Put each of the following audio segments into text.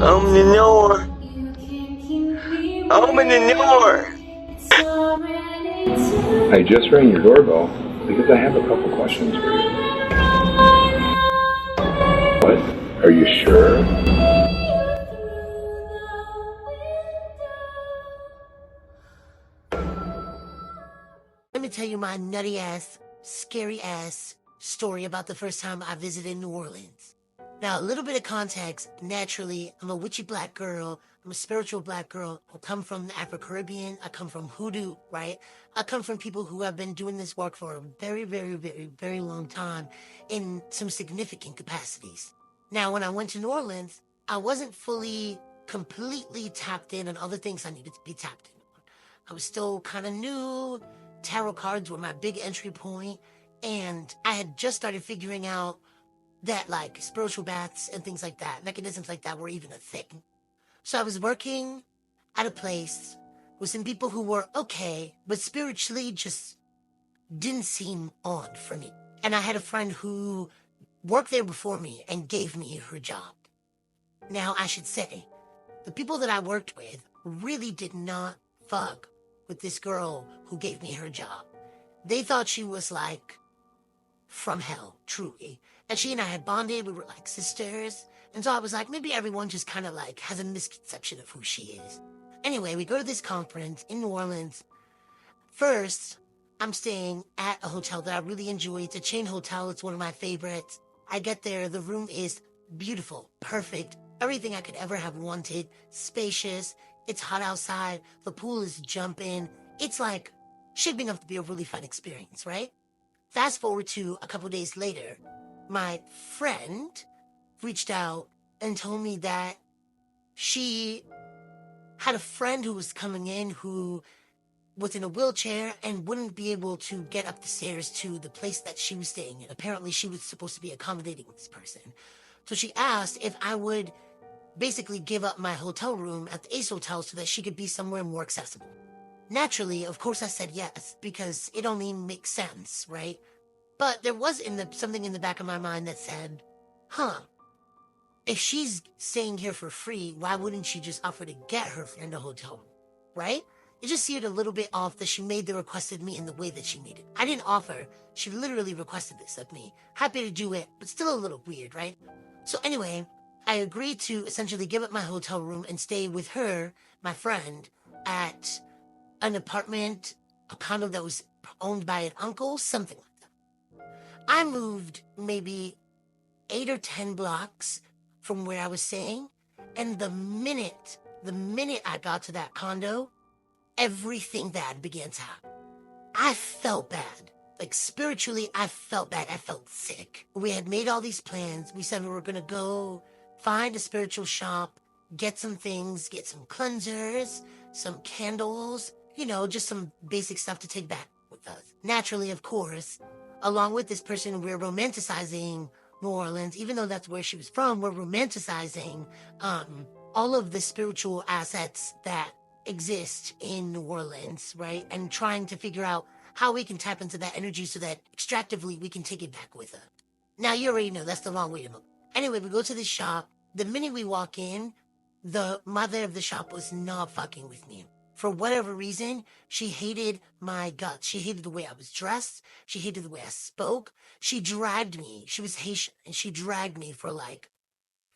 Omen Omen I just rang your doorbell because I have a couple questions for you. What? Are you sure? Let me tell you my nutty ass, scary ass story about the first time I visited New Orleans. Now, a little bit of context. Naturally, I'm a witchy black girl. I'm a spiritual black girl. I come from the Afro-Caribbean. I come from hoodoo, right? I come from people who have been doing this work for a very, very, very, very long time in some significant capacities. Now, when I went to New Orleans, I wasn't fully, completely tapped in on all the things I needed to be tapped in on. I was still kind of new. Tarot cards were my big entry point, and I had just started figuring out that like spiritual baths and things like that, mechanisms like that were even a thing. So I was working at a place with some people who were okay, but spiritually just didn't seem on for me. And I had a friend who worked there before me and gave me her job. Now, I should say, the people that I worked with really did not fuck with this girl who gave me her job. They thought she was like from hell, truly. And she and I had bonded, we were like sisters. And so I was like, maybe everyone just kind of like has a misconception of who she is. Anyway, we go to this conference in New Orleans. First, I'm staying at a hotel that I really enjoy. It's a chain hotel. It's one of my favorites. I get there. The room is beautiful, perfect, everything I could ever have wanted. Spacious. It's hot outside. The pool is jumping. It's like shaping up to be a really fun experience, right? Fast forward to a couple days later, my friend reached out and told me that she had a friend who was coming in who was in a wheelchair and wouldn't be able to get up the stairs to the place that she was staying in. Apparently, she was supposed to be accommodating this person. So she asked if I would basically give up my hotel room at the Ace Hotel so that she could be somewhere more accessible. Naturally, of course I said yes, because it only makes sense, right? But there was something in the back of my mind that said, if she's staying here for free, why wouldn't she just offer to get her friend a hotel room, right? It just seemed a little bit off that she made the request of me in the way that she made it. I didn't offer. She literally requested this of me. Happy to do it, but still a little weird, right? So anyway, I agreed to essentially give up my hotel room and stay with her, my friend, at an apartment, a condo that was owned by an uncle, something like that. I moved maybe 8 or 10 blocks from where I was staying, and the minute I got to that condo, everything bad began to happen. I felt bad. Like, spiritually, I felt bad. I felt sick. We had made all these plans. We said we were gonna go find a spiritual shop, get some things, get some cleansers, some candles, just some basic stuff to take back with us. Naturally, of course, along with this person, we're romanticizing New Orleans. Even though that's where she was from, we're romanticizing all of the spiritual assets that exist in New Orleans, right? And trying to figure out how we can tap into that energy so that extractively we can take it back with us. Now, you already know that's the long way to go. Anyway, we go to this shop. The minute we walk in, the mother of the shop was not fucking with me. For whatever reason, she hated my guts. She hated the way I was dressed. She hated the way I spoke. She dragged me. She was Haitian, and she dragged me for like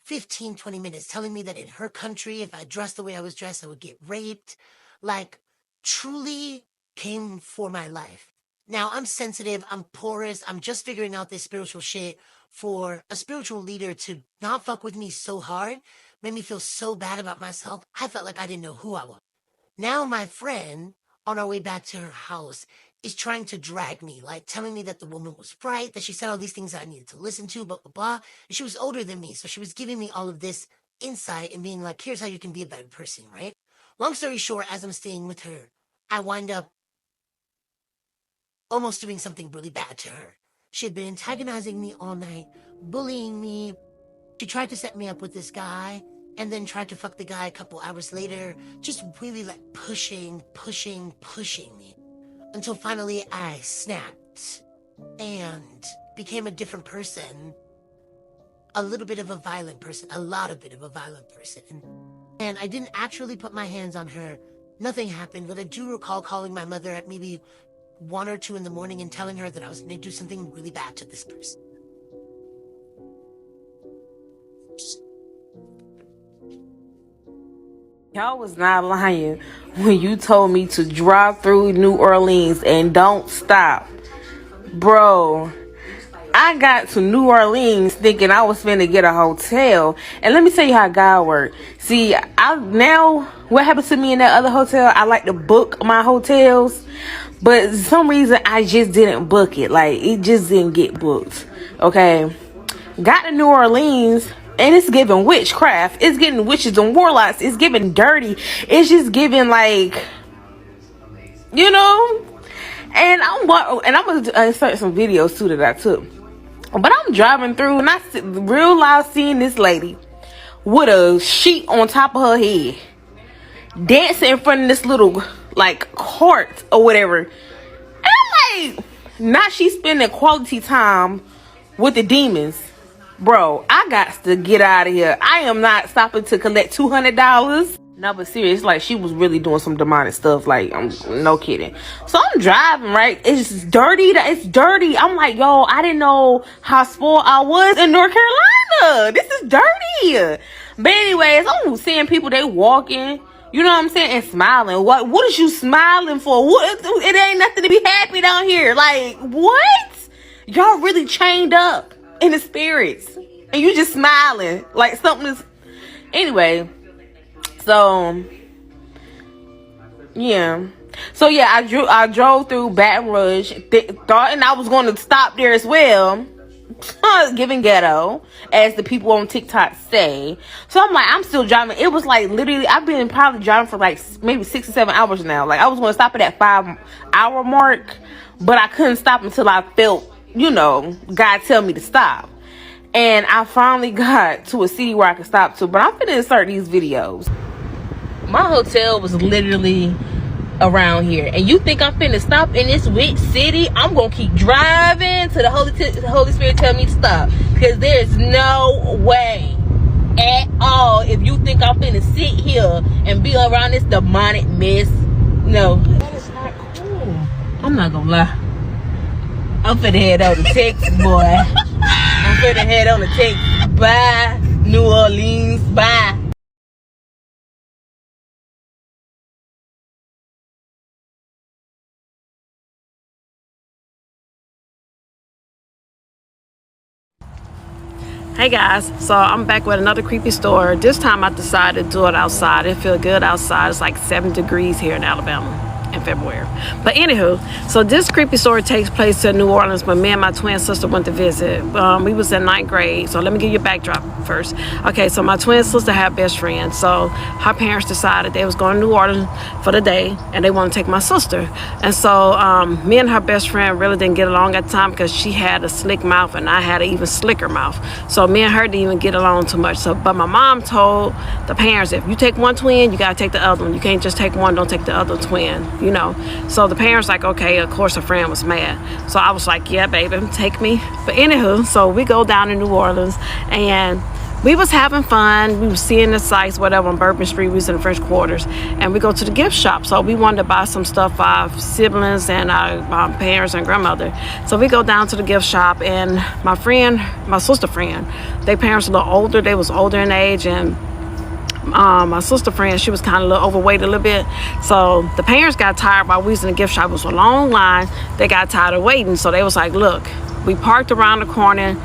15, 20 minutes, telling me that in her country, if I dressed the way I was dressed, I would get raped. Like, truly came for my life. Now, I'm sensitive. I'm porous. I'm just figuring out this spiritual shit. For a spiritual leader to not fuck with me so hard made me feel so bad about myself. I felt like I didn't know who I was. Now my friend, on our way back to her house, is trying to drag me, like telling me that the woman was right, that she said all these things that I needed to listen to, blah, blah, blah. And she was older than me, so she was giving me all of this insight and being like, here's how you can be a better person, right? Long story short, as I'm staying with her, I wind up almost doing something really bad to her. She had been antagonizing me all night, bullying me. She tried to set me up with this guy, and then tried to fuck the guy a couple hours later, just really like pushing me. Until finally I snapped and became a different person. a little bit of a violent person, a lot of bit of a violent person. And I didn't actually put my hands on her. Nothing happened, but I do recall calling my mother at maybe 1 or 2 in the morning and telling her that I was going to do something really bad to this person. Y'all was not lying when you told me to drive through New Orleans and don't stop. Bro, I got to New Orleans thinking I was finna get a hotel. And let me tell you how God works. See, what happened to me in that other hotel, I like to book my hotels. But for some reason, I just didn't book it. Like, it just didn't get booked. Okay. Got to New Orleans, and it's giving witchcraft. It's giving witches and warlocks. It's giving dirty. It's just giving, like, you know. And I'm gonna insert some videos too that I took. But I'm driving through, and I real loud seeing this lady with a sheet on top of her head, dancing in front of this little, like, cart or whatever. And I'm like, now she's spending quality time with the demons. Bro, I got to get out of here. I am not stopping to collect $200. No, but serious, like, she was really doing some demonic stuff. Like, I'm no kidding. So I'm driving, right? It's dirty. It's dirty. I'm like, yo, I didn't know how spoiled I was in North Carolina. This is dirty. But anyways, I'm seeing people, they walking, you know what I'm saying, and smiling. What is you smiling for? It ain't nothing to be happy down here. Like, what? Y'all really chained up in the spirits, and you just smiling like something is. Anyway, so yeah, I drove through Baton Rouge, thought, and I was going to stop there as well, giving ghetto, as the people on TikTok say. So I'm like, I'm still driving. It was like literally, I've been probably driving for like maybe 6 or 7 hours now. Like, I was going to stop at that 5-hour mark, but I couldn't stop until I felt, you know, God tell me to stop. And I finally got to a city where I could stop to. But I'm finna insert these videos. My hotel was literally around here. And you think I'm finna stop in this witch city? I'm gonna keep driving till the Holy Spirit tell me to stop. Because there's no way at all if you think I'm finna sit here and be around this demonic mess. No. That is not cool. I'm not gonna lie. I'm finna head on the Texas, boy. I'm finna head on the Texas. Bye, New Orleans. Bye. Hey guys, so I'm back with another creepy story. This time I decided to do it outside. It feels good outside. It's like 7 degrees here in Alabama in February. But anywho, so this creepy story takes place in New Orleans when me and my twin sister went to visit. We was in 9th grade. So let me give you a backdrop first. Okay, so my twin sister had best friends. So her parents decided they was going to New Orleans for the day and they want to take my sister. And so me and her best friend really didn't get along at the time because she had a slick mouth and I had an even slicker mouth. So me and her didn't even get along too much. So, but my mom told the parents, if you take one twin, you gotta take the other one. You can't just take one, don't take the other twin, you know. So the parents like, okay, of course her friend was mad. So I was like, yeah, baby, take me. But anywho, so we go down to New Orleans and we was having fun. We was seeing the sights, whatever, on Bourbon Street. We was in the French Quarters. And we go to the gift shop. So we wanted to buy some stuff for our siblings and our parents and grandmother. So we go down to the gift shop. And my sister friend, their parents were a little older. They was older in age. And my sister friend, she was kind of a little overweight a little bit. So the parents got tired while we was in the gift shop. It was a long line. They got tired of waiting. So they was like, look, we parked around the corner.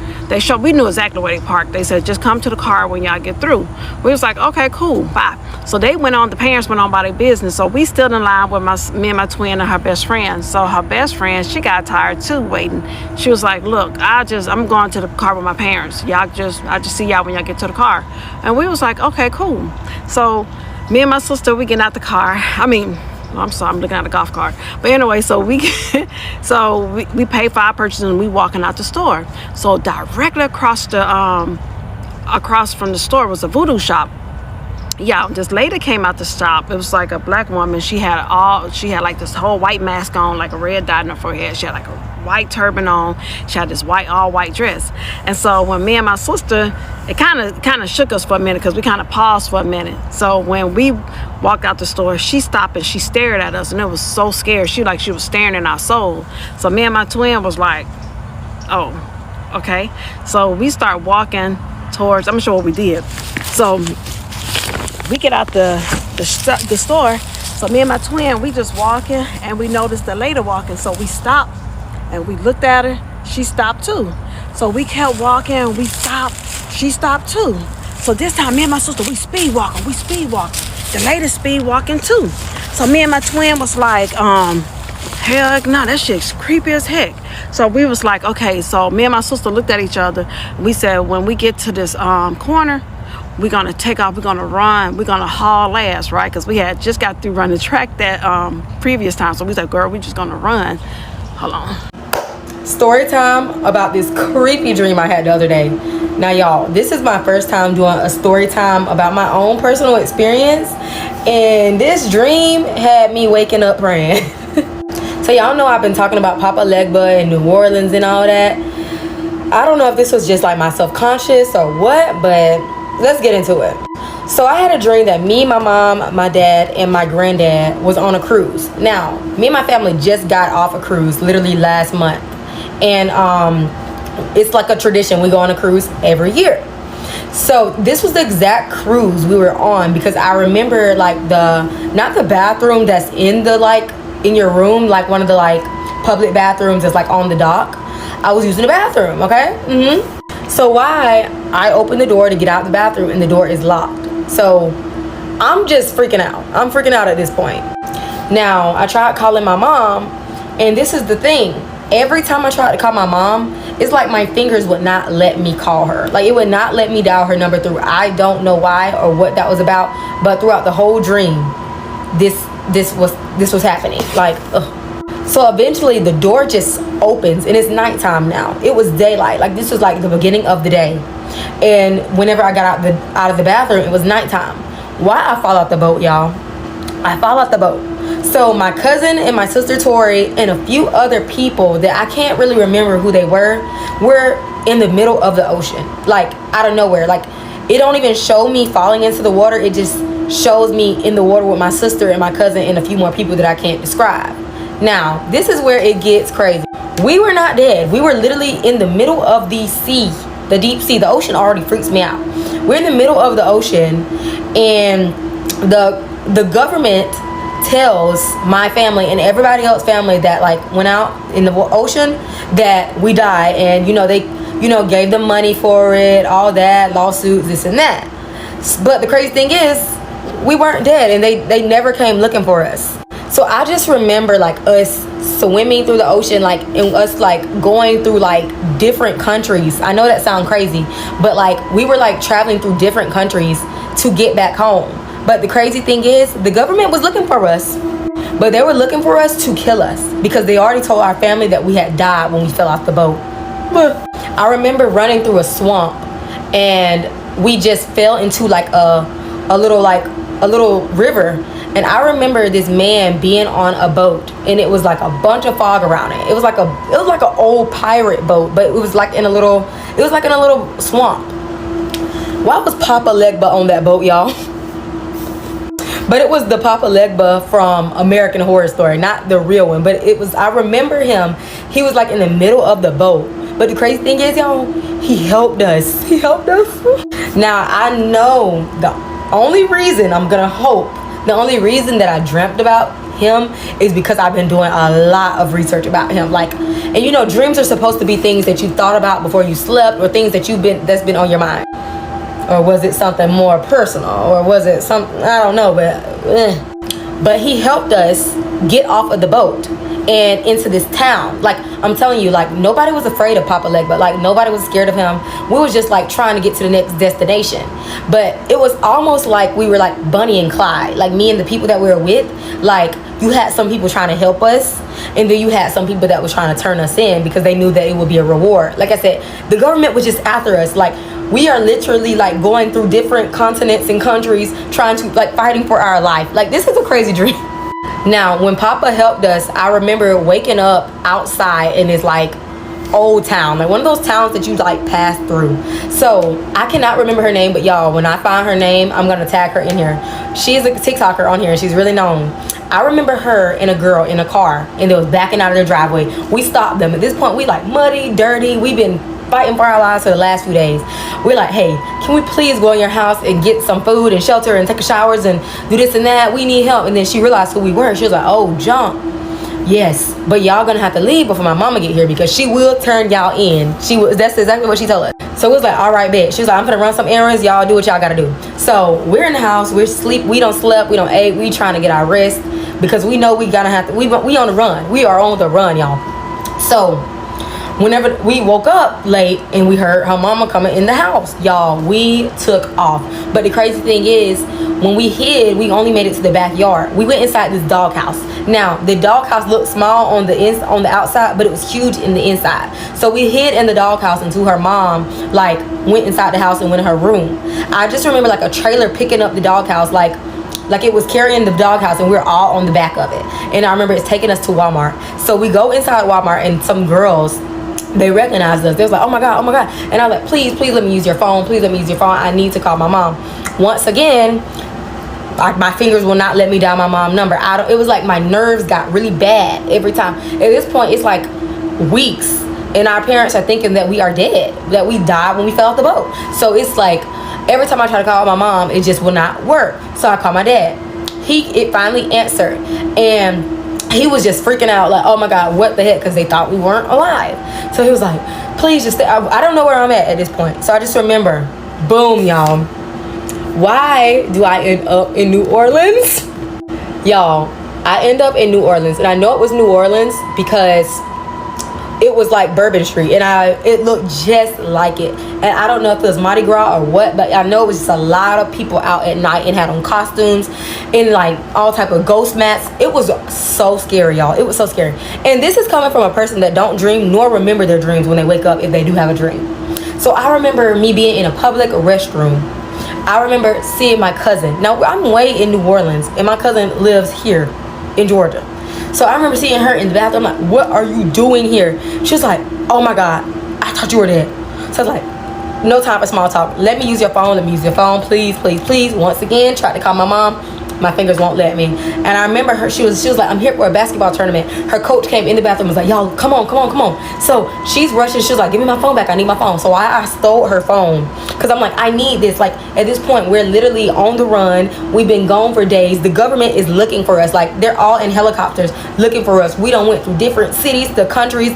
We knew exactly where they parked. They said, just come to the car when y'all get through. We was like, okay, cool, bye. So the parents went on by their business. So we stood in line with me and my twin and her best friend. So her best friend, she got tired too waiting. She was like, look, I'm going to the car with my parents. I just see y'all when y'all get to the car. And we was like, okay, cool. So me and my sister, we get out the car. I'm sorry, I'm looking at the golf cart. But anyway, so we pay for our purchases and we walking out the store. So directly across from the store was a voodoo shop. Yeah, this lady came out the shop. It was like a black woman. She had like this whole white mask on, like a red dot in her forehead. She had like a white turban on. She had this all white dress. And so when me and my sister, it kind of shook us for a minute because we kind of paused for a minute. So when we walked out the store, she stopped and she stared at us, and it was so scared. She was staring in our soul. So me and my twin was like, oh, okay. So we start walking towards, I'm not sure what we did. So we get out the store. So me and my twin, we just walking, and we noticed the lady walking. So we stopped and we looked at her. She stopped too. So we kept walking, we stopped. She stopped too. So this time me and my sister, we speed walking. The lady speed walking too. So me and my twin was like, heck no, that shit's creepy as heck. So we was like, okay. So me and my sister looked at each other. We said, when we get to this corner, we're gonna take off, we're gonna run, we're gonna haul ass, right? Because we had just got through running track that previous time. So we said, girl, we just gonna run. Hold on. Story time about this creepy dream I had the other day. Now y'all, this is my first time doing a story time about my own personal experience, and this dream had me waking up praying. So y'all know I've been talking about Papa Legba and New Orleans and all that. I don't know if this was just like my self-conscious or what, but let's get into it. So I had a dream that me, my mom, my dad, and my granddad was on a cruise. Now, me and my family just got off a cruise literally last month. And it's like a tradition. We go on a cruise every year. So this was the exact cruise we were on, because I remember like not the bathroom that's in the in your room, like one of the public bathrooms that's on the dock. I was using the bathroom, okay? So I opened the door to get out the bathroom, and the door is locked. So I'm just freaking out. I'm freaking out at this point. Now, I tried calling my mom, and this is the thing. Every time I tried to call my mom, it's like my fingers would not let me call her. Like, it would not let me dial her number through. I don't know why or what that was about, but throughout the whole dream, this was happening. So eventually the door just opens, and it's nighttime now. It was daylight. This was the beginning of the day. And whenever I got out of the bathroom, it was nighttime. Why I fall out the boat, y'all? I fall out the boat. So my cousin and my sister Tori and a few other people that I can't really remember who they were in the middle of the ocean, out of nowhere. It don't even show me falling into the water. It just shows me in the water with my sister and my cousin and a few more people that I can't describe. Now, this is where it gets crazy. We were not dead. We were literally in the middle of the sea, the deep sea. The ocean already freaks me out. We're in the middle of the ocean, and the government tells my family and everybody else's family that went out in the ocean that we die, and they gave them money for it, all that, lawsuits, this and that. But the crazy thing is, we weren't dead, and they never came looking for us. So I just remember us swimming through the ocean, and us going through different countries. I know that sounds crazy, but we were traveling through different countries to get back home. But the crazy thing is, the government was looking for us, but they were looking for us to kill us, because they already told our family that we had died when we fell off the boat. But I remember running through a swamp, and we just fell into a little river. And I remember this man being on a boat, and it was a bunch of fog around it. It was like an old pirate boat, but it was in a little swamp. Why was Papa Legba on that boat, y'all? But it was the Papa Legba from American Horror Story, not the real one. But I remember him. He was in the middle of the boat. But the crazy thing is, y'all, he helped us. He helped us. Now, I know the only reason that I dreamt about him is because I've been doing a lot of research about him. And dreams are supposed to be things that you thought about before you slept, or things that's been on your mind. Or was it something more personal? Or was it something, I don't know, but he helped us get off of the boat and into this town. I'm telling you, nobody was afraid of Papa Legba. Nobody was scared of him. We was just trying to get to the next destination. But it was almost like we were Bonnie and Clyde. Me and the people that we were with, you had some people trying to help us, and then you had some people that was trying to turn us in because they knew that it would be a reward. Like I said, the government was just after us. We are literally going through different continents and countries, trying to fighting for our life. This is a crazy dream. Now, when Papa helped us, I remember waking up outside in this like old town, like one of those towns that you like pass through. So I cannot remember her name, but y'all, when I find her name, I'm gonna tag her in here. She is a TikToker on here and she's really known. I remember her and a girl in a car and they was backing out of their driveway. We stopped them. At this point, we like muddy, dirty. We've been fighting for our lives for the last few days. We're like, hey, can we please go in your house and get some food and shelter and take a showers and do this and that? We need help. And then she realized who we were. She was like, oh, jump. Yes, but y'all gonna have to leave before my mama get here because she will turn y'all in. That's exactly what she told us. So it was like, all right, bet. She was like, I'm gonna run some errands. Y'all do what y'all gotta do. So we're in the house. We're sleep. We don't sleep. We don't eat. We trying to get our rest because we know we gotta have to. We on the run. We are on the run, y'all. So whenever we woke up late and we heard her mama coming in the house, y'all, we took off. But the crazy thing is, when we hid, we only made it to the backyard. We went inside this doghouse. Now, the doghouse looked small on the outside, but it was huge in the inside. So we hid in the doghouse until her mom like went inside the house and went in her room. I just remember like a trailer picking up the doghouse, like it was carrying the doghouse, and we we're all on the back of it. And I remember it's taking us to Walmart. So we go inside Walmart, and some girls, they recognized us. They was like, oh my God. And I was like, please let me use your phone. Please let me use your phone. I need to call my mom. Once again, my fingers will not let me dial my mom's number. It was like my nerves got really bad every time. At this point, it's like weeks. And our parents are thinking that we are dead, that we died when we fell off the boat. So it's like, every time I try to call my mom, it just will not work. So I call my dad. It finally answered. And he was just freaking out like, oh my God, what the heck? Because they thought we weren't alive. So he was like, please just stay. I don't know where I'm at this point. So I just remember, boom, y'all. Why do I end up in New Orleans? Y'all, I end up in New Orleans. And I know it was New Orleans because it was like Bourbon Street. And it looked just like it. And I don't know if it was Mardi Gras or what, but I know it was just a lot of people out at night and had on costumes and like all type of ghost mats. It was so scary, y'all. It was so scary. And this is coming from a person that don't dream nor remember their dreams when they wake up, if they do have a dream. So I remember me being in a public restroom. I remember seeing my cousin. Now, I'm way in New Orleans, and my cousin lives here in Georgia. So I remember seeing her in the bathroom. I'm like, what are you doing here? She was like, oh my God, I thought you were dead. So I was like, no time for small talk. Let me use your phone. Let me use your phone. Please, please, please. Once again, tried to call my mom. My fingers won't let me. And I remember her, she was like, I'm here for a basketball tournament. Her coach came in the bathroom and was like, y'all, come on. So she's rushing. She was like, give me my phone back. I need my phone. So I stole her phone because I'm like, I need this. Like, at this point, we're literally on the run. We've been gone for days. The government is looking for us. Like, they're all in helicopters looking for us. We done went through different cities, the countries.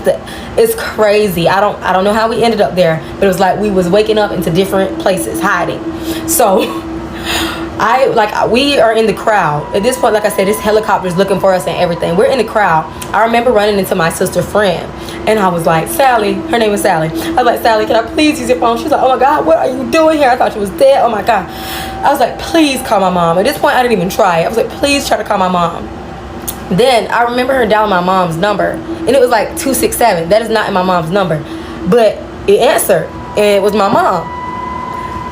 It's crazy. I don't know how we ended up there, but it was like we was waking up into different places hiding. So we are in the crowd. At this point, like I said, this helicopter's looking for us and everything. We're in the crowd. I remember running into my sister friend, and I was like, Sally, her name was Sally. I was like, Sally, can I please use your phone? She was like, oh my God, what are you doing here? I thought she was dead. Oh my God. I was like, please call my mom. At this point, I didn't even try it. I was like, please try to call my mom. Then I remember her dialing my mom's number, and it was like 267. That is not in my mom's number, but it answered, and it was my mom.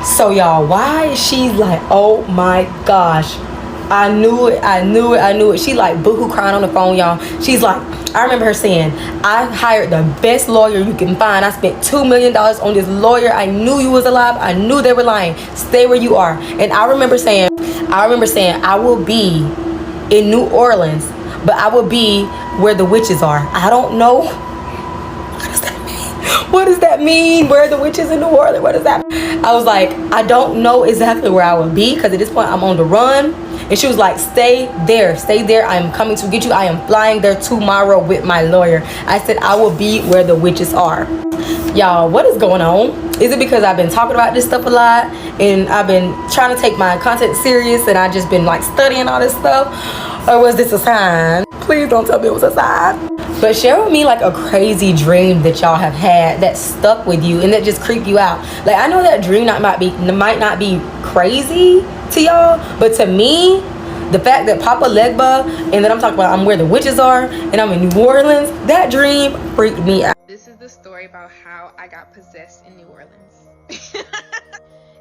So y'all, why is she like, oh my gosh, I knew it. She like boohoo crying on the phone, y'all. She's like, I remember her saying, I hired the best lawyer you can find. I spent $2 million on this lawyer. I knew you was alive. I knew they were lying. Stay where you are. And I remember saying, I will be in New Orleans, but I will be where the witches are. I don't know. What does that mean? Where are the witches in New Orleans? What does that mean? I was like, I don't know exactly where I would be because at this point I'm on the run. And she was like, stay there. I am coming to get you. I am flying there tomorrow with my lawyer. I said, I will be where the witches are. Y'all, what is going on? Is it because I've been talking about this stuff a lot and I've been trying to take my content serious and I just been like studying all this stuff? Or was this a sign? Please don't tell me it was a sign. But share with me like a crazy dream that y'all have had that stuck with you and that just creep you out. Like, I know that dream might not be crazy to y'all, but to me, the fact that Papa Legba and that I'm talking about I'm where the witches are and I'm in New Orleans, that dream freaked me out. This is the story about how I got possessed in New Orleans.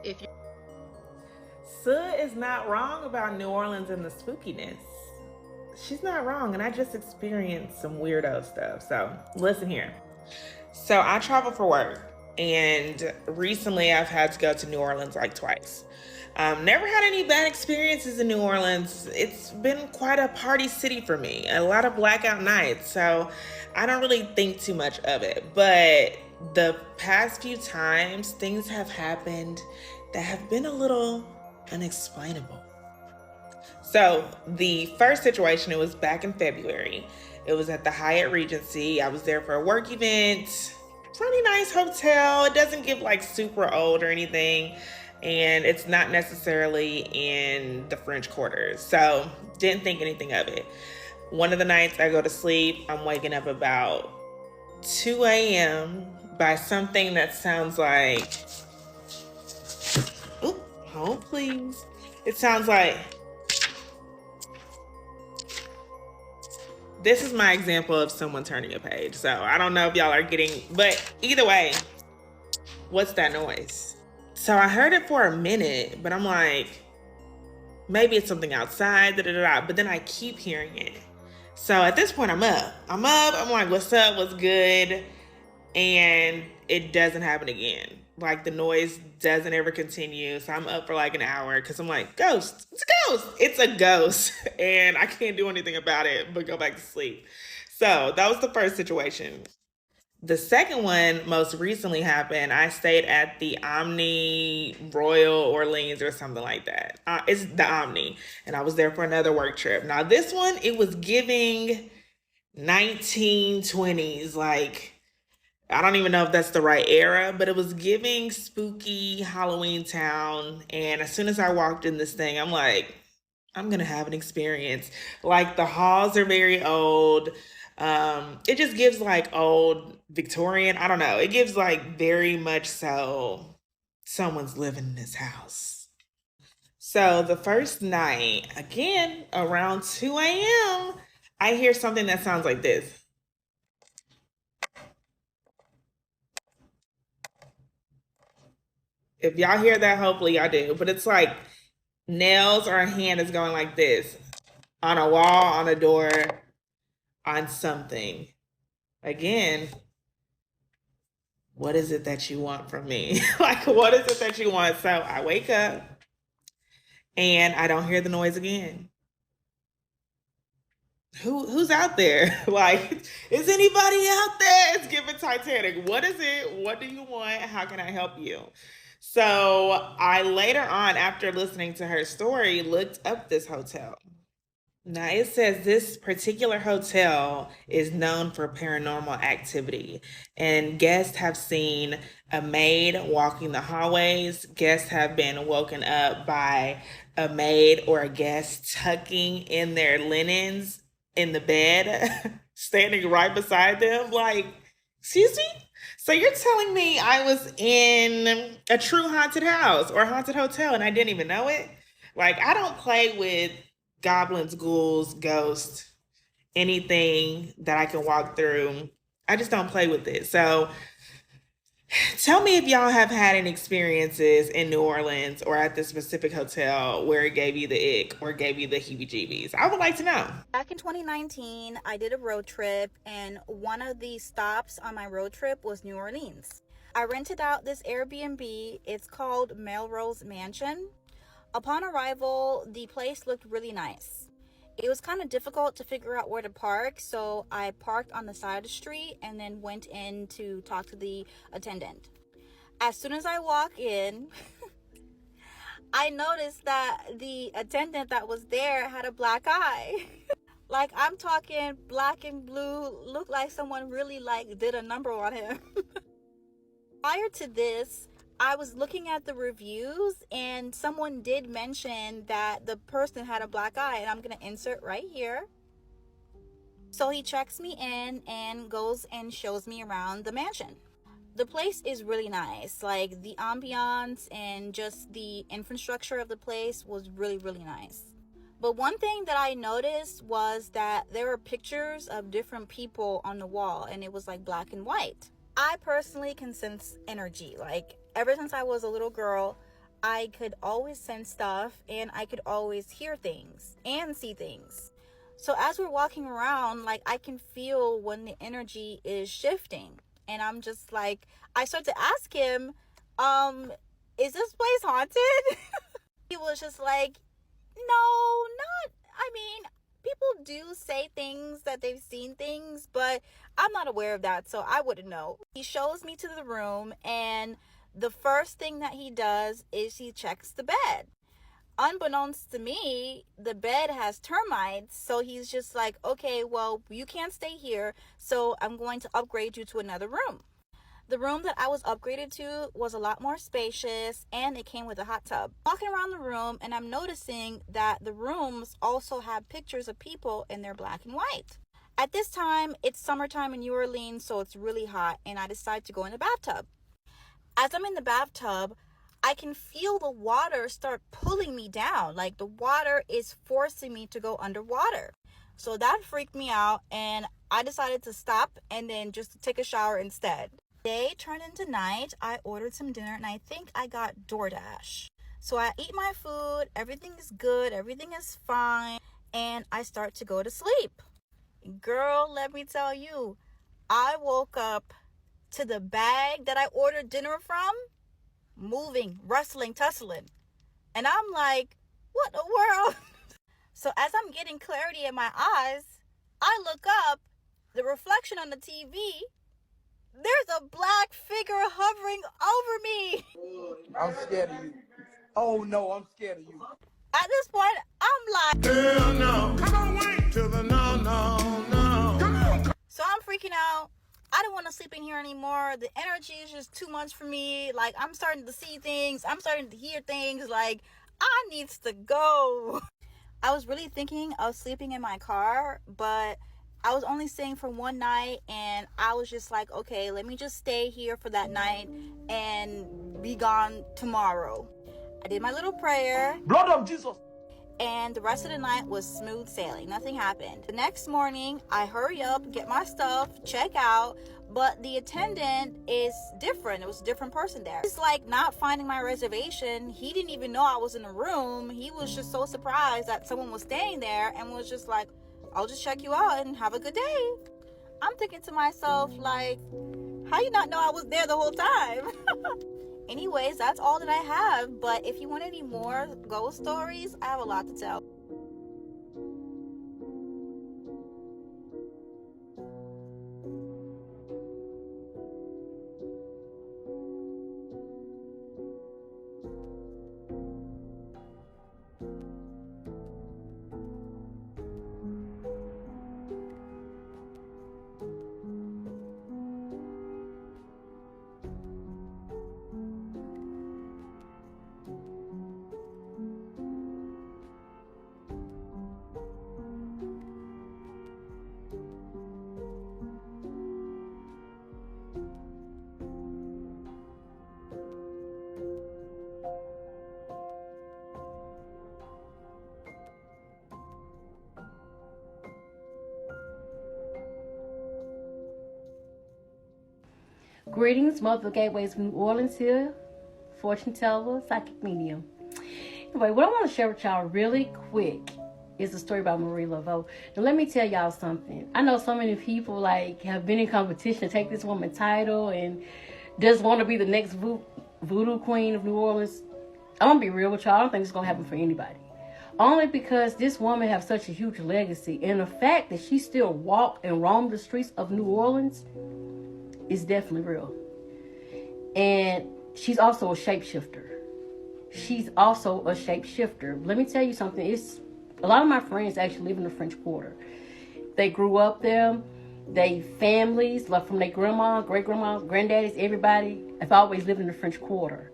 If you Sud is not wrong about New Orleans and the spookiness. she's not wrong, and I just experienced some weirdo stuff. So listen here. So I travel for work, and recently I've had to go to New Orleans like twice. Never had any bad experiences in New Orleans. It's been quite a party city for me, a lot of blackout nights, so I don't really think too much of it. But the past few times, things have happened that have been a little unexplainable. So the first situation, it was back in February. It was at the Hyatt Regency. I was there for a work event. Pretty nice hotel. It doesn't get like super old or anything. And it's not necessarily in the French Quarters. So didn't think anything of it. One of the nights I go to sleep, I'm waking up about 2 a.m. by something that sounds like, oop, hold please. It sounds like, this is my example of someone turning a page. So I don't know if y'all are getting, but either way, what's that noise? So I heard it for a minute, but I'm like, maybe it's something outside, but then I keep hearing it. So at this point, I'm up. I'm like, what's up? What's good? And it doesn't happen again. Like the noise doesn't ever continue. So I'm up for like an hour because I'm like, ghost, it's a ghost. It's a ghost. And I can't do anything about it but go back to sleep. So that was the first situation. The second one most recently happened. I stayed at the Omni Royal Orleans or something like that. It's the Omni. And I was there for another work trip. Now this one, it was giving 1920s. Like, I don't even know if that's the right era, but it was giving spooky Halloween town. And as soon as I walked in this thing, I'm like, I'm going to have an experience. Like the halls are very old. It just gives like old Victorian, I don't know. It gives like very much so someone's living in this house. So the first night, again, around 2 a.m., I hear something that sounds like this. If y'all hear that, hopefully y'all do. But it's like nails or a hand is going like this on a wall, on a door, on something. Again, what is it that you want from me? Like, what is it that you want? So I wake up and I don't hear the noise again. Who's out there? Like, is anybody out there? It's giving Titanic. What is it? What do you want? How can I help you? So I later on, after listening to her story, looked up this hotel. Now it says this particular hotel is known for paranormal activity, and guests have seen a maid walking the hallways. Guests have been woken up by a maid or a guest tucking in their linens in the bed, standing right beside them. Like, excuse me? So you're telling me I was in a true haunted house or haunted hotel and I didn't even know it? Like, I don't play with goblins, ghouls, ghosts, anything that I can walk through. I just don't play with it. So tell me if y'all have had any experiences in New Orleans or at this specific hotel where it gave you the ick or gave you the heebie-jeebies. I would like to know. Back in 2019, I did a road trip, and one of the stops on my road trip was New Orleans. I rented out this Airbnb. It's called Melrose Mansion. Upon arrival, the place looked really nice. It was kind of difficult to figure out where to park, so I parked on the side of the street and then went in to talk to the attendant. As soon as I walk in, I noticed that the attendant that was there had a black eye. Like, I'm talking black and blue, looked like someone really like did a number on him. Prior to this, I was looking at the reviews and someone did mention that the person had a black eye, and I'm going to insert right here. So he checks me in and goes and shows me around the mansion. The place is really nice. Like, the ambiance and just the infrastructure of the place was really, really nice. But one thing that I noticed was that there were pictures of different people on the wall, and it was like black and white. I personally can sense energy. Like, ever since I was a little girl, I could always sense stuff, and I could always hear things and see things. So as we're walking around, like, I can feel when the energy is shifting. And I'm just like, I start to ask him, is this place haunted? He was just like, no, not, I mean, people do say things that they've seen things, but I'm not aware of that, so I wouldn't know. He shows me to the room, and the first thing that he does is he checks the bed. Unbeknownst to me, the bed has termites, so he's just like, okay, well, you can't stay here, so I'm going to upgrade you to another room. The room that I was upgraded to was a lot more spacious, and it came with a hot tub. Walking around the room, and I'm noticing that the rooms also have pictures of people, and they're black and white. At this time, it's summertime in New Orleans, so it's really hot, and I decide to go in the bathtub. As I'm in the bathtub, I can feel the water start pulling me down. Like, the water is forcing me to go underwater. So that freaked me out, and I decided to stop and then just take a shower instead. Day turned into night. I ordered some dinner, and I think I got DoorDash. So I eat my food, everything is good, everything is fine, and I start to go to sleep. Girl, let me tell you, I woke up to the bag that I ordered dinner from moving, rustling, tussling. And I'm like, what the world? So as I'm getting clarity in my eyes, I look up, the reflection on the TV, there's a black figure hovering over me. I'm scared of you. Oh no, I'm scared of you. At this point, I'm like, Hell no. Come on, wait till the no. Come on. So I'm freaking out. I don't want to sleep in here anymore. The energy is just too much for me. Like, I'm starting to see things. I'm starting to hear things. Like, I needs to go. I was really thinking of sleeping in my car, but I was only staying for one night, and I was just like, okay, let me just stay here for that night and be gone tomorrow. I did my little prayer. Blood of Jesus. And the rest of the night was smooth sailing. Nothing happened. The next morning, I hurry up, get my stuff, check out, but the attendant is different. It was a different person there. It's like not finding my reservation. He didn't even know I was in the room. He was just so surprised that someone was staying there and was just like, I'll just check you out and have a good day. I'm thinking to myself, like, how you not know I was there the whole time? Anyways, that's all that I have. But if you want any more ghost stories, I have a lot to tell. Greetings, multiple gateways from New Orleans here, fortune teller, psychic medium. Anyway, what I want to share with y'all really quick is a story about Marie Laveau. Now, let me tell y'all something. I know so many people have been in competition to take this woman's title and just want to be the next voodoo queen of New Orleans. I'm gonna be real with y'all. I don't think it's gonna happen for anybody. Only because this woman has such a huge legacy, and the fact that she still walked and roamed the streets of New Orleans is definitely real. And she's also a shapeshifter. Let me tell you something. It's a lot of my friends actually live in the French Quarter. They grew up there. They families, like from their grandma, great-grandmas, granddaddies, everybody have always lived in the French Quarter.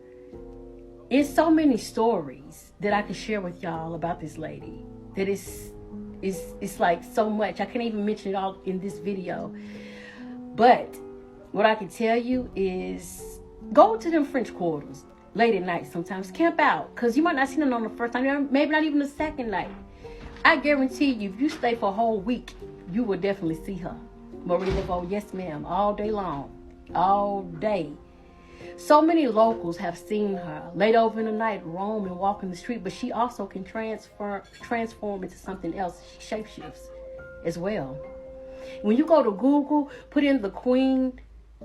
It's so many stories that I can share with y'all about this lady that it's like so much. I can't even mention it all in this video. But what I can tell you is go to them French Quarters late at night sometimes. Camp out, because you might not see them on the first time, maybe not even the second night. I guarantee you, if you stay for a whole week, you will definitely see her. Marie Laveau, yes ma'am, all day long, all day. So many locals have seen her late over in the night, roam and walk in the street, but she also can transform into something else. She shapeshifts. as well. When you go to Google, put in the queen,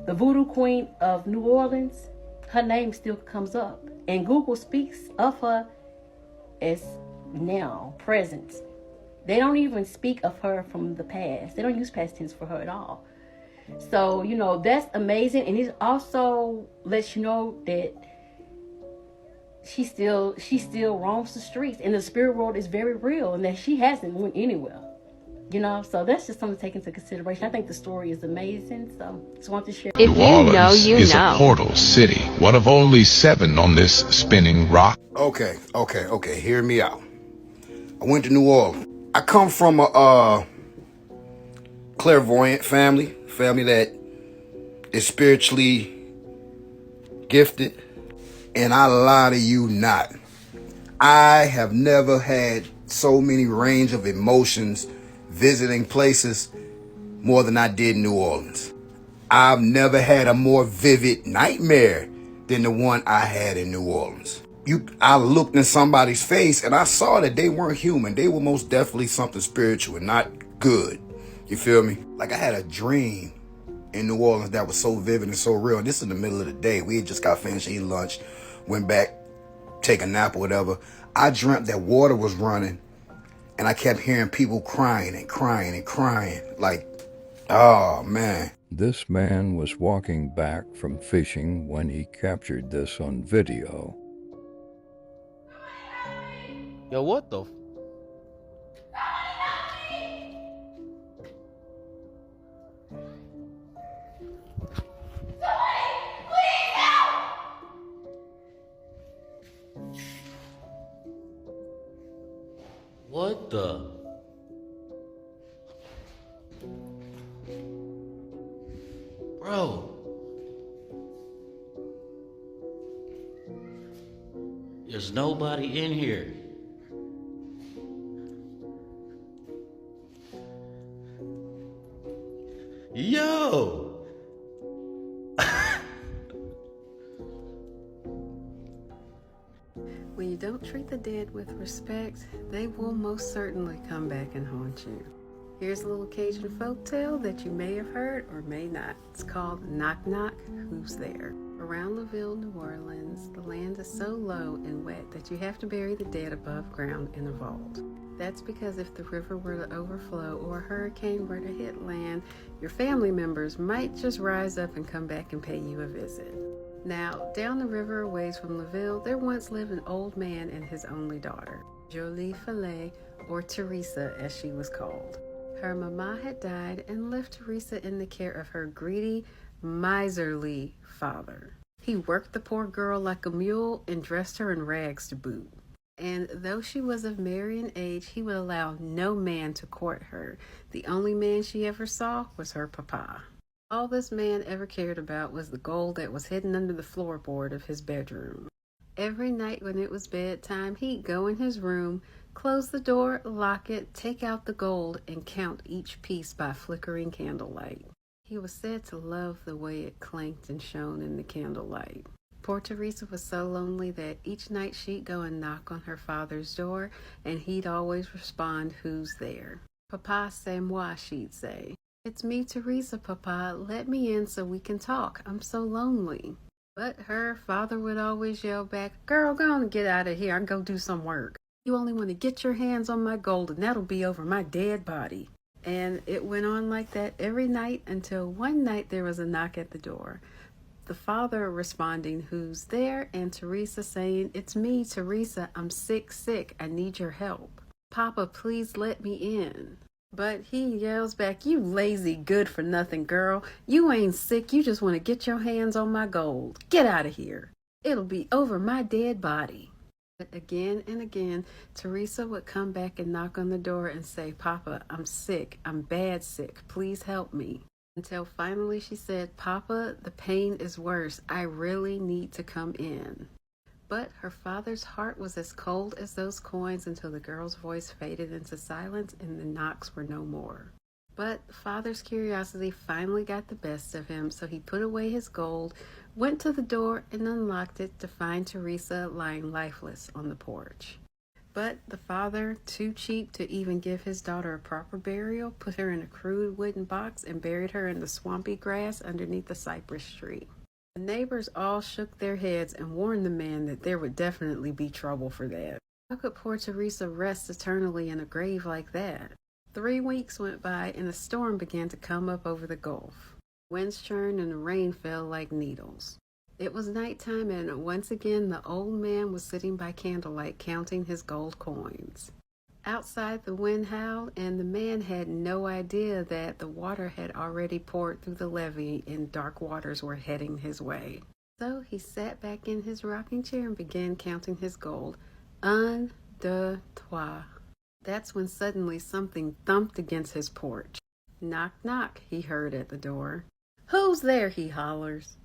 the voodoo queen of New Orleans, her name still comes up. And Google speaks of her as now, present. They don't even speak of her from the past. They don't use past tense for her at all. So, you know, that's amazing. And it also lets you know that she still roams the streets. And the spirit world is very real and that she hasn't went anywhere. You know, so that's just something to take into consideration. I think the story is amazing. So just want to share. New Orleans is a portal city, one of only 7 on this spinning rock. Okay. Hear me out. I went to New Orleans. I come from a clairvoyant family that is spiritually gifted, and I lie to you not. I have never had so many range of emotions visiting places more than I did New Orleans. I've never had a more vivid nightmare than the one I had in New Orleans. I looked in somebody's face and I saw that they weren't human. They were most definitely something spiritual and not good. You feel me? Like I had a dream in New Orleans that was so vivid and so real. And this is in the middle of the day. We had just got finished eating lunch, went back, take a nap or whatever. I dreamt that water was running and I kept hearing people crying and crying and crying. Like, oh man. This man was walking back from fishing when he captured this on video. Yo, what the? What the? Bro. There's nobody in here. Yo! When you don't treat the dead with respect, they will most certainly come back and haunt you. Here's a little Cajun folktale that you may have heard or may not. It's called Knock Knock, Who's There? Around Laveau, New Orleans, the land is so low and wet that you have to bury the dead above ground in a vault. That's because if the river were to overflow or a hurricane were to hit land, your family members might just rise up and come back and pay you a visit. Now, down the river a ways from Laveau, there once lived an old man and his only daughter, Jolie Fillet, or Teresa as she was called. Her mama had died and left Teresa in the care of her greedy, miserly father. He worked the poor girl like a mule and dressed her in rags to boot. And though she was of marrying age, he would allow no man to court her. The only man she ever saw was her papa. All this man ever cared about was the gold that was hidden under the floorboard of his bedroom. Every night when it was bedtime, he'd go in his room, close the door, lock it, take out the gold, and count each piece by flickering candlelight. He was said to love the way it clanked and shone in the candlelight. Poor Teresa was so lonely that each night she'd go and knock on her father's door, and he'd always respond, "Who's there?" "Papa, c'est moi," she'd say. "It's me, Teresa, Papa. Let me in so we can talk. I'm so lonely." But her father would always yell back, "Girl, go on and get out of here. I can go do some work. You only want to get your hands on my gold, and that'll be over my dead body." And it went on like that every night until one night there was a knock at the door. The father responding, "Who's there?" and Teresa saying, "It's me, Teresa. I'm sick. I need your help. Papa, please let me in." But he yells back, "You lazy, good-for-nothing girl. You ain't sick. You just want to get your hands on my gold. Get out of here. It'll be over my dead body." But again and again, Teresa would come back and knock on the door and say, "Papa, I'm sick. I'm bad sick. Please help me." Until finally she said, "Papa, the pain is worse. I really need to come in." But her father's heart was as cold as those coins until the girl's voice faded into silence and the knocks were no more. But father's curiosity finally got the best of him, so he put away his gold, went to the door and unlocked it to find Teresa lying lifeless on the porch. But the father, too cheap to even give his daughter a proper burial, put her in a crude wooden box and buried her in the swampy grass underneath the cypress tree. The neighbors all shook their heads and warned the man that there would definitely be trouble for that. How could poor Teresa rest eternally in a grave like that? 3 weeks went by and a storm began to come up over the Gulf. Winds churned and the rain fell like needles. It was nighttime and once again the old man was sitting by candlelight counting his gold coins. Outside the wind howled and the man had no idea that the water had already poured through the levee and dark waters were heading his way. So he sat back in his rocking chair and began counting his gold. 1, 2, 3. That's when suddenly something thumped against his porch. Knock, knock, he heard at the door. Who's there, he hollers.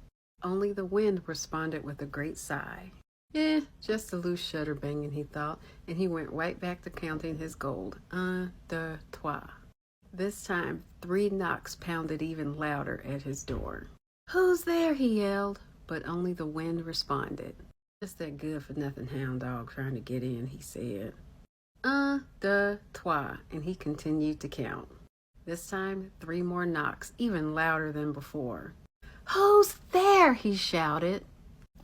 Only the wind responded with a great sigh. Just a loose shutter banging, he thought, and he went right back to counting his gold. 1, 2, 3. This time, 3 knocks pounded even louder at his door. Who's there, he yelled, but only the wind responded. Just that good-for-nothing hound dog trying to get in, he said. 1, 2, 3, and he continued to count. This time, 3 more knocks, even louder than before. Who's there? He shouted.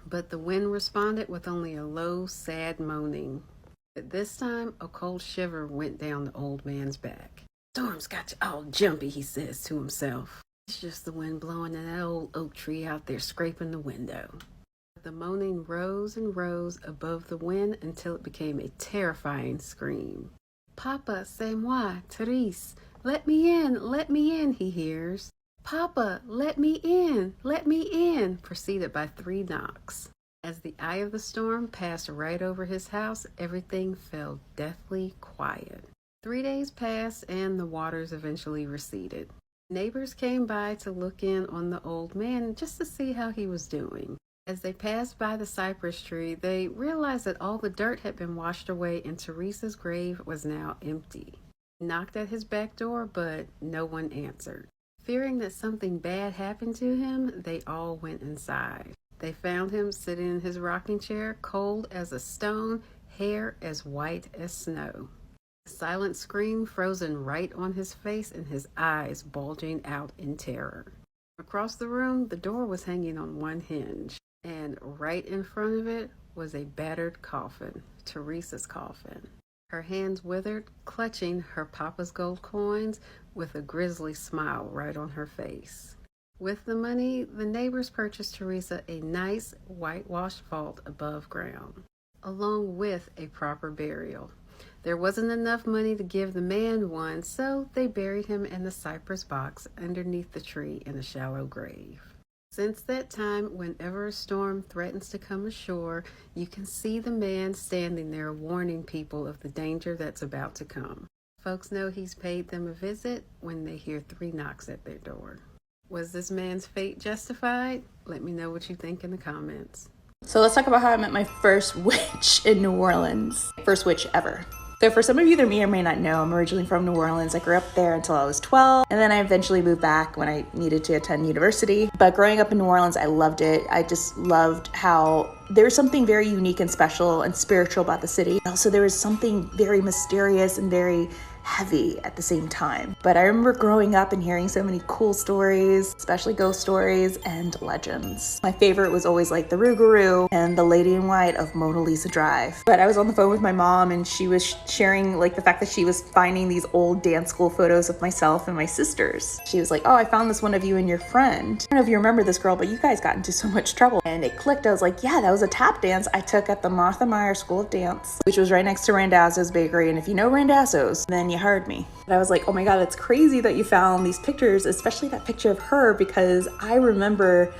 But the wind responded with only a low, sad moaning. But this time, a cold shiver went down the old man's back. Storm's got you all jumpy, he says to himself. It's just the wind blowing in that old oak tree out there scraping the window. The moaning rose and rose above the wind until it became a terrifying scream. Papa, c'est moi, Teresa. Let me in, he hears. Papa, let me in, preceded by 3 knocks. As the eye of the storm passed right over his house, everything fell deathly quiet. 3 days passed and the waters eventually receded. Neighbors came by to look in on the old man just to see how he was doing. As they passed by the cypress tree, they realized that all the dirt had been washed away and Teresa's grave was now empty. He knocked at his back door, but no one answered. Fearing that something bad happened to him, they all went inside. They found him sitting in his rocking chair, cold as a stone, hair as white as snow. A silent scream frozen right on his face and his eyes bulging out in terror. Across the room, the door was hanging on one hinge, and right in front of it was a battered coffin, Teresa's coffin. Her hands withered, clutching her papa's gold coins with a grisly smile right on her face. With the money, the neighbors purchased Teresa a nice whitewashed vault above ground, along with a proper burial. There wasn't enough money to give the man one, so they buried him in the cypress box underneath the tree in a shallow grave. Since that time, whenever a storm threatens to come ashore, you can see the man standing there warning people of the danger that's about to come. Folks know he's paid them a visit when they hear 3 knocks at their door. Was this man's fate justified? Let me know what you think in the comments. So let's talk about how I met my first witch in New Orleans. First witch ever. So for some of you that may or may not know, I'm originally from New Orleans. I grew up there until I was 12, and then I eventually moved back when I needed to attend university. But growing up in New Orleans, I loved it. I just loved how there was something very unique and special and spiritual about the city. Also, there was something very mysterious and very heavy at the same time. But I remember growing up and hearing so many cool stories, especially ghost stories and legends. My favorite was always like the Rougarou and the Lady in White of Mona Lisa Drive. But I was on the phone with my mom and she was sharing like the fact that she was finding these old dance school photos of myself and my sisters. She was like, oh, I found this one of you and your friend. I don't know if you remember this girl, but you guys got into so much trouble. And it clicked. I was like, yeah, that was a tap dance I took at the Martha Meyer School of Dance, which was right next to Randazzo's Bakery. And if you know Randazzo's, then you heard me. And I was like, oh my God, it's crazy that you found these pictures, especially that picture of her, because I remember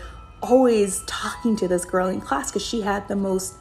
always talking to this girl in class because she had the most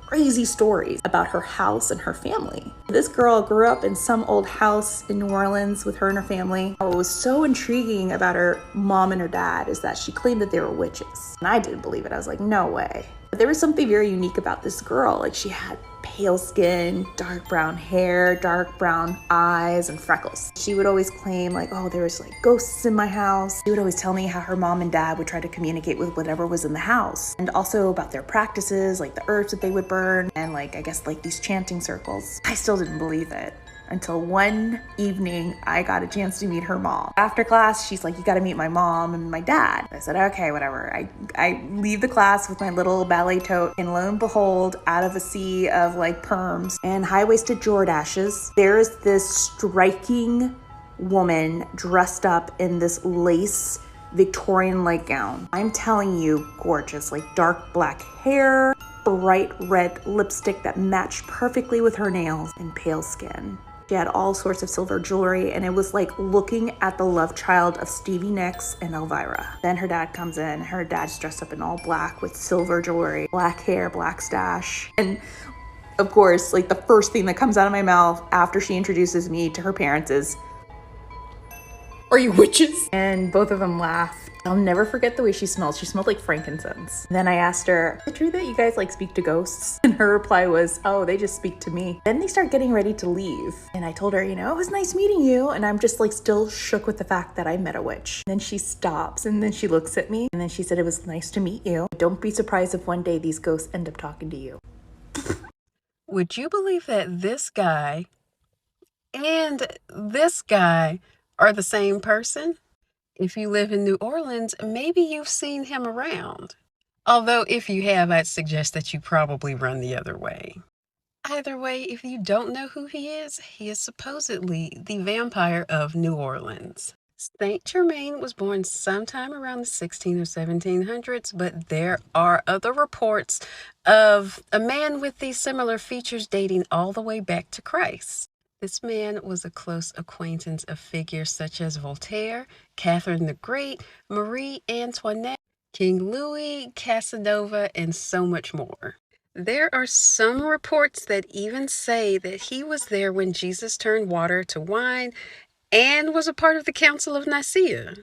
crazy stories about her house and her family. This girl grew up in some old house in New Orleans with her and her family. What was so intriguing about her mom and her dad is that she claimed that they were witches. And I didn't believe it. I was like, no way. But there was something very unique about this girl. Like, she had pale skin, dark brown hair, dark brown eyes, and freckles. She would always claim like, oh, there was like ghosts in my house. She would always tell me how her mom and dad would try to communicate with whatever was in the house, and also about their practices, like the herbs that they would burn, and like, I guess like these chanting circles. I still didn't believe it until one evening I got a chance to meet her mom. After class, she's like, you gotta meet my mom and my dad. I said, okay, whatever. I leave the class with my little ballet tote, and lo and behold, out of a sea of like perms and high-waisted Jordashes, there is this striking woman dressed up in this lace Victorian-like gown. I'm telling you, gorgeous, like dark black hair, bright red lipstick that matched perfectly with her nails, and pale skin. She had all sorts of silver jewelry, and it was like looking at the love child of Stevie Nicks and Elvira. Then her dad comes in. Her dad's dressed up in all black with silver jewelry, black hair, black stash. And of course, like the first thing that comes out of my mouth after she introduces me to her parents is, "Are you witches?" And both of them laugh. I'll never forget the way she smelled. She smelled like frankincense. Then I asked her, is it true that you guys like speak to ghosts? And her reply was, oh, they just speak to me. Then they start getting ready to leave. And I told her, you know, it was nice meeting you. And I'm just like still shook with the fact that I met a witch. And then she stops and then she looks at me. And then she said, it was nice to meet you. Don't be surprised if one day these ghosts end up talking to you. Would you believe that this guy and this guy are the same person? If you live in New Orleans, maybe you've seen him around. Although if you have, I'd suggest that you probably run the other way. Either way, if you don't know who he is supposedly the vampire of New Orleans. Saint Germain was born sometime around the 16 or 1700s, but there are other reports of a man with these similar features dating all the way back to Christ. This man was a close acquaintance of figures such as Voltaire, Catherine the Great, Marie Antoinette, King Louis, Casanova, and so much more. There are some reports that even say that he was there when Jesus turned water to wine and was a part of the Council of Nicaea.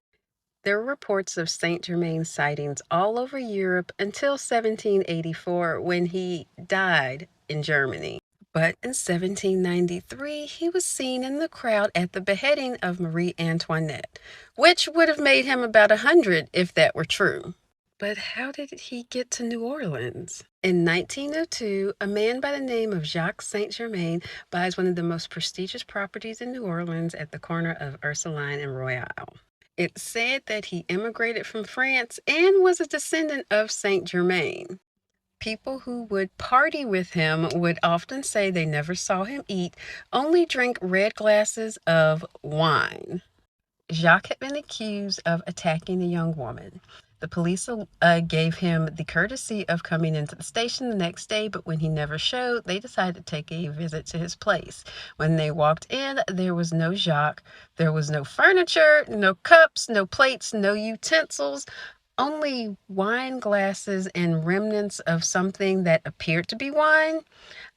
There were reports of Saint Germain sightings all over Europe until 1784 when he died in Germany. But in 1793, he was seen in the crowd at the beheading of Marie Antoinette, which would have made him about 100 if that were true. But how did he get to New Orleans? In 1902, a man by the name of Jacques Saint Germain buys one of the most prestigious properties in New Orleans at the corner of Ursuline and Royale. It's said that he immigrated from France and was a descendant of Saint Germain. People who would party with him would often say they never saw him eat, only drink red glasses of wine. Jacques had been accused of attacking a young woman. The police gave him the courtesy of coming into the station the next day, but when he never showed, they decided to take a visit to his place. When they walked in, there was no Jacques. There was no furniture, no cups, no plates, no utensils. Only wine glasses and remnants of something that appeared to be wine,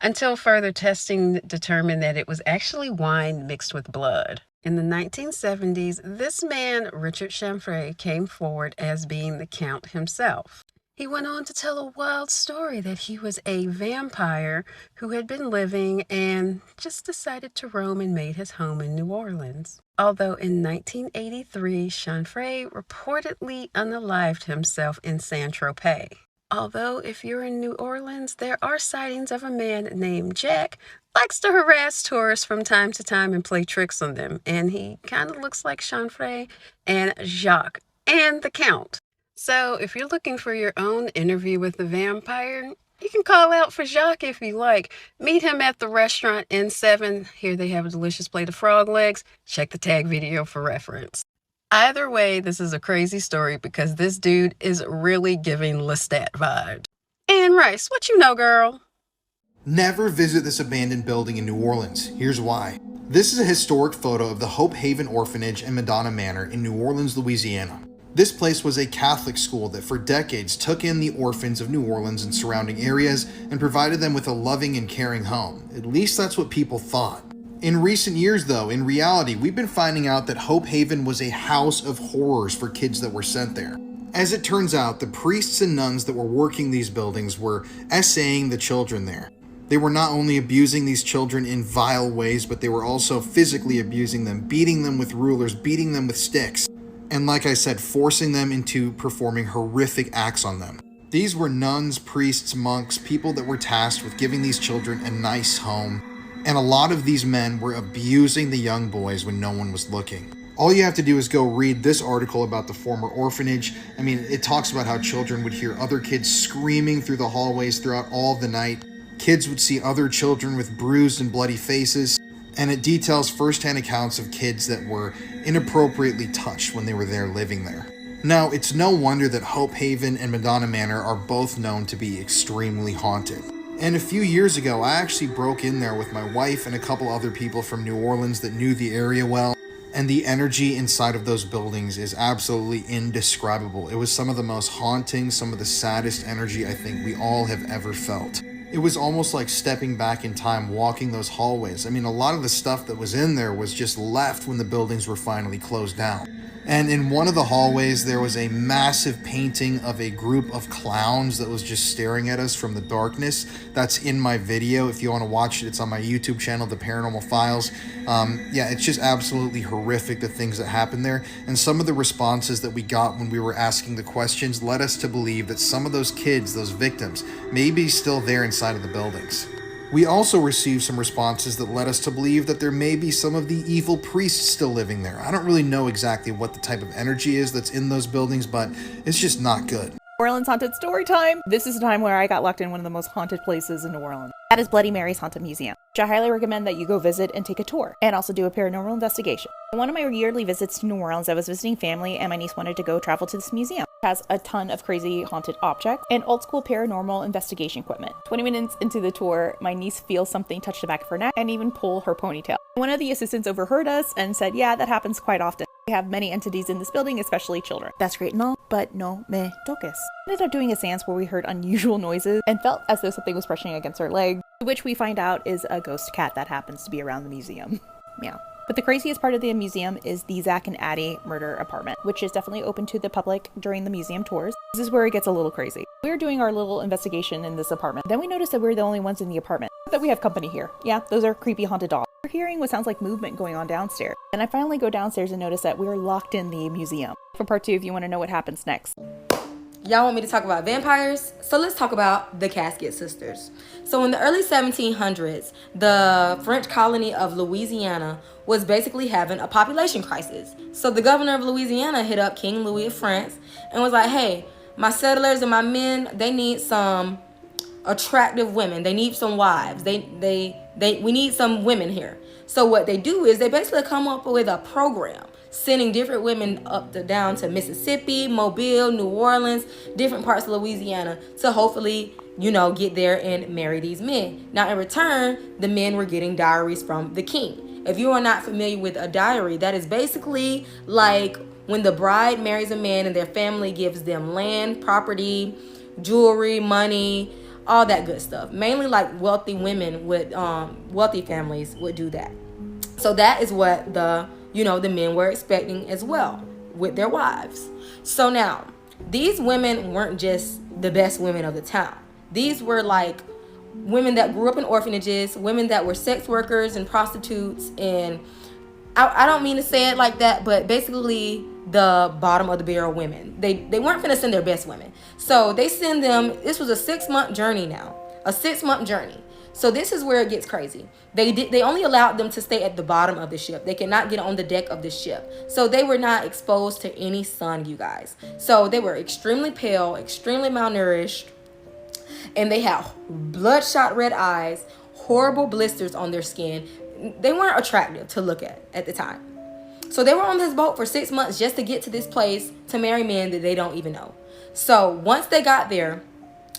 until further testing determined that it was actually wine mixed with blood. In the 1970s, this man, Richard Chanfray, came forward as being the Count himself. He went on to tell a wild story that he was a vampire who had been living and just decided to roam and made his home in New Orleans. Although in 1983, Chanfray reportedly unalived himself in Saint-Tropez. Although if you're in New Orleans, there are sightings of a man named Jack likes to harass tourists from time to time and play tricks on them. And he kind of looks like Chanfray and Jacques and the Count. So if you're looking for your own interview with the vampire, you can call out for Jacques if you like. Meet him at the restaurant N7. Here they have a delicious plate of frog legs. Check the tag video for reference. Either way, this is a crazy story because this dude is really giving Lestat vibes. And Rice, what you know, girl? Never visit this abandoned building in New Orleans. Here's why. This is a historic photo of the Hope Haven Orphanage and Madonna Manor in New Orleans, Louisiana. This place was a Catholic school that for decades took in the orphans of New Orleans and surrounding areas and provided them with a loving and caring home. At least that's what people thought. In recent years, though, in reality, we've been finding out that Hope Haven was a house of horrors for kids that were sent there. As it turns out, the priests and nuns that were working these buildings were essaying the children there. They were not only abusing these children in vile ways, but they were also physically abusing them, beating them with rulers, beating them with sticks, and like I said, forcing them into performing horrific acts on them. These were nuns, priests, monks, people that were tasked with giving these children a nice home, and a lot of these men were abusing the young boys when no one was looking. All you have to do is go read this article about the former orphanage. I mean, it talks about how children would hear other kids screaming through the hallways throughout all the night. Kids would see other children with bruised and bloody faces. And it details firsthand accounts of kids that were inappropriately touched when they were there living there. Now, it's no wonder that Hope Haven and Madonna Manor are both known to be extremely haunted. And a few years ago, I actually broke in there with my wife and a couple other people from New Orleans that knew the area well. And the energy inside of those buildings is absolutely indescribable. It was some of the most haunting, some of the saddest energy I think we all have ever felt. It was almost like stepping back in time, walking those hallways. I mean, a lot of the stuff that was in there was just left when the buildings were finally closed down. And in one of the hallways, there was a massive painting of a group of clowns that was just staring at us from the darkness. That's in my video. If you want to watch it, it's on my YouTube channel, The Paranormal Files. Yeah, it's just absolutely horrific, the things that happened there. And some of the responses that we got when we were asking the questions led us to believe that some of those kids, those victims, may be still there inside of the buildings. We also received some responses that led us to believe that there may be some of the evil priests still living there. I don't really know exactly what the type of energy is that's in those buildings, but it's just not good. New Orleans Haunted Story Time. This is a time where I got locked in one of the most haunted places in New Orleans. That is Bloody Mary's Haunted Museum, which I highly recommend that you go visit and take a tour, and also do a paranormal investigation. On one of my yearly visits to New Orleans, I was visiting family, and my niece wanted to go travel to this museum. It has a ton of crazy haunted objects and old school paranormal investigation equipment. 20 minutes into the tour, my niece feels something touch the back of her neck and even pull her ponytail. One of the assistants overheard us and said, yeah, that happens quite often. We have many entities in this building, especially children. That's great and all, but no me toques. We ended up doing a seance where we heard unusual noises and felt as though something was brushing against our leg, which we find out is a ghost cat that happens to be around the museum. Meow. But the craziest part of the museum is the Zach and Addie murder apartment, which is definitely open to the public during the museum tours. This is where it gets a little crazy. We were doing our little investigation in this apartment. Then we noticed that we're the only ones in the apartment. That we have company here. Yeah, those are creepy haunted dogs. We're hearing what sounds like movement going on downstairs. And I finally go downstairs and notice that we're locked in the museum. For part 2, if you want to know what happens next. Y'all want me to talk about vampires? So let's talk about the Casket sisters. So in the early 1700s, the French colony of Louisiana was basically having a population crisis. So the governor of Louisiana hit up King Louis of France and was like, hey, my settlers and my men, they need some attractive women. They need some wives. We need some women here. So what they do is they basically come up with a program sending different women down to Mississippi, Mobile, New Orleans, different parts of Louisiana to hopefully, get there and marry these men. Now, in return, the men were getting diaries from the king. If you are not familiar with a diary, that is basically like when the bride marries a man and their family gives them land, property, jewelry, money, all that good stuff. Mainly like wealthy women would, wealthy families would do that. So that is what the men were expecting as well with their wives. So now, these women weren't just the best women of the town. These were like women that grew up in orphanages, women that were sex workers and prostitutes, and I don't mean to say it like that, but basically the bottom of the barrel women. They weren't finna send their best women. So they send them, this was a 6-month journey now, a 6-month journey. So this is where it gets crazy. They only allowed them to stay at the bottom of the ship. They cannot get on the deck of the ship. So they were not exposed to any sun, you guys. So they were extremely pale, extremely malnourished, and they had bloodshot red eyes, horrible blisters on their skin. They weren't attractive to look at the time. So they were on this boat for 6 months just to get to this place to marry men that they don't even know. So once they got there,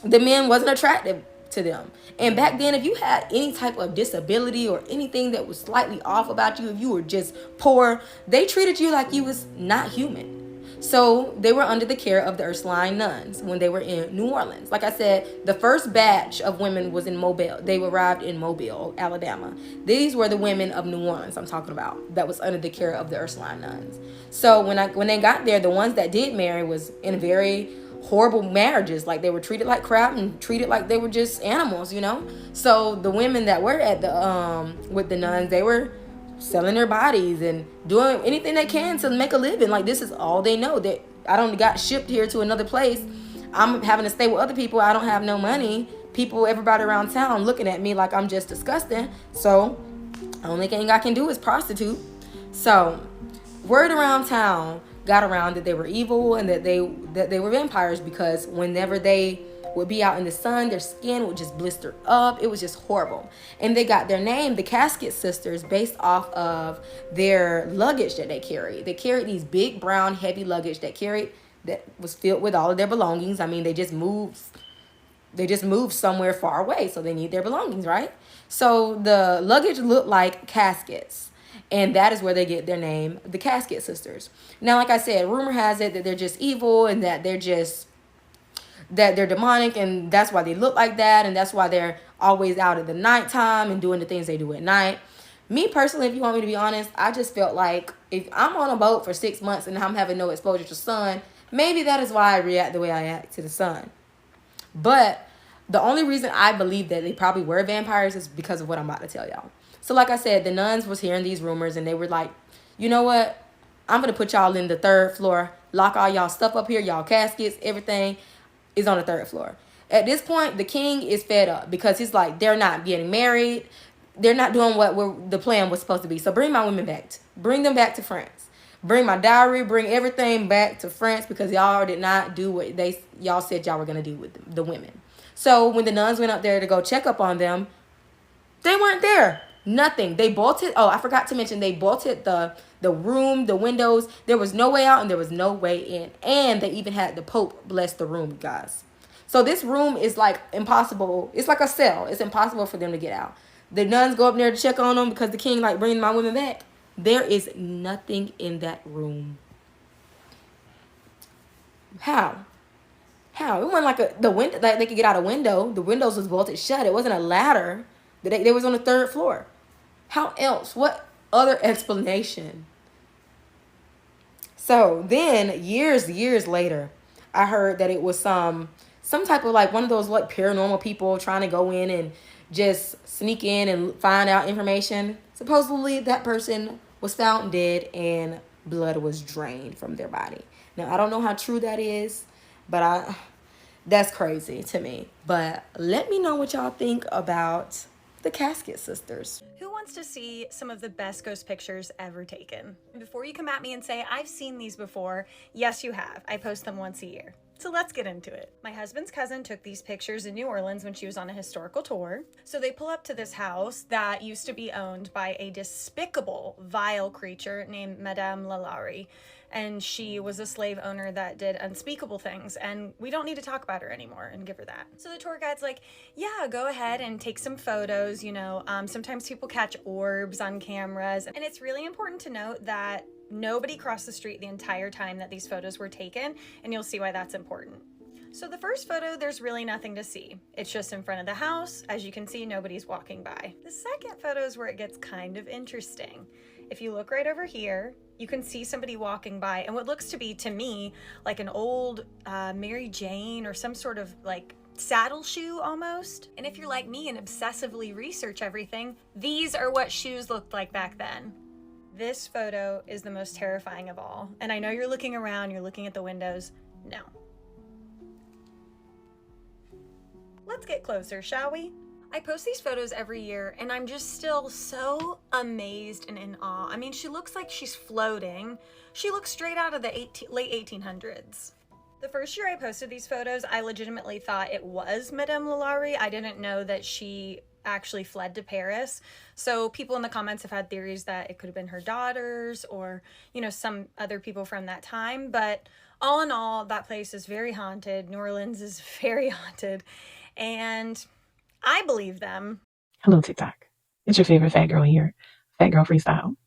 the men wasn't attractive to them. And back then, if you had any type of disability or anything that was slightly off about you, if you were just poor, they treated you like you was not human. So they were under the care of the Ursuline nuns when they were in New Orleans. Like I said, the first batch of women was in Mobile. They arrived in Mobile, Alabama. These were the women of New Orleans I'm talking about that was under the care of the Ursuline nuns. So when they got there, the ones that did marry was in very horrible marriages. Like they were treated like crap and treated like they were just animals, you know? So the women that were at the with the nuns, they were selling their bodies and doing anything they can to make a living. Like this is all they know. That I don't got shipped here to another place. I'm having to stay with other people. I don't have no money. People, everybody around town looking at me like I'm just disgusting. So the only thing I can do is prostitute. So word around town got around that they were evil and that they were vampires, because whenever they would be out in the sun, their skin would just blister up. It was just horrible. And they got their name, the Casket Sisters, based off of their luggage that they carried. They carried these big brown heavy luggage that was filled with all of their belongings. I mean, they just moved somewhere far away, so they need their belongings, right? So the luggage looked like caskets, and that is where they get their name, the Casket Sisters. Now, like I said, rumor has it that they're just evil and that they're demonic, and that's why they look like that, and that's why they're always out at the nighttime and doing the things they do at night. Me personally, if you want me to be honest, I just felt like if I'm on a boat for 6 months and I'm having no exposure to sun, maybe that is why I react the way I act to the sun. But the only reason I believe that they probably were vampires is because of what I'm about to tell y'all. So like I said, the nuns was hearing these rumors and they were like, you know what? I'm going to put y'all in the 3rd floor, lock all y'all stuff up here, y'all caskets, everything is on the 3rd floor. At this point, the king is fed up because he's like, they're not getting married. They're not doing what the plan was supposed to be. So bring my women back. Bring them back to France. Bring my dowry, bring everything back to France, because y'all did not do what y'all said y'all were going to do with the women. So when the nuns went up there to go check up on them, they weren't there. Nothing. They bolted. Oh, I forgot to mention, they bolted the room, the windows. There was no way out and there was no way in. And they even had the Pope bless the room, guys. So this room is like impossible. It's like a cell. It's impossible for them to get out. The nuns go up there to check on them because the king like bringing my women back. There is nothing in that room. How? It wasn't like the window, like they could get out a window. The windows was bolted shut. It wasn't a ladder. They was on the 3rd floor. How else? What other explanation? So then years later, I heard that it was some type of like one of those like paranormal people trying to go in and just sneak in and find out information. Supposedly that person was found dead and blood was drained from their body. Now, I don't know how true that is, but that's crazy to me. But let me know what y'all think about the Casket Sisters. Who wants to see some of the best ghost pictures ever taken? Before you come at me and say, I've seen these before, yes, you have. I post them once a year. So let's get into it. My husband's cousin took these pictures in New Orleans when she was on a historical tour. So they pull up to this house that used to be owned by a despicable, vile creature named Madame Lalaurie. And she was a slave owner that did unspeakable things, and we don't need to talk about her anymore and give her that. So the tour guide's like, yeah, go ahead and take some photos, you know. Sometimes people catch orbs on cameras, and it's really important to note that nobody crossed the street the entire time that these photos were taken, and you'll see why that's important. So the first photo, there's really nothing to see. It's just in front of the house. As you can see, nobody's walking by. The second photo is where it gets kind of interesting. If you look right over here, you can see somebody walking by and what looks to be, to me, like an old Mary Jane or some sort of like saddle shoe almost. And if you're like me and obsessively research everything, these are what shoes looked like back then. This photo is the most terrifying of all. And I know you're looking around, you're looking at the windows. No. Let's get closer, shall we? I post these photos every year and I'm just still so amazed and in awe. I mean, she looks like she's floating. She looks straight out of the late 1800s. The first year I posted these photos, I legitimately thought it was Madame Lalaurie. I didn't know that she actually fled to Paris. So people in the comments have had theories that it could have been her daughters or, you know, some other people from that time. But all in all, that place is very haunted. New Orleans is very haunted. And I believe them. Hello, TikTok. It's your favorite fat girl here, Fat Girl Freestyle,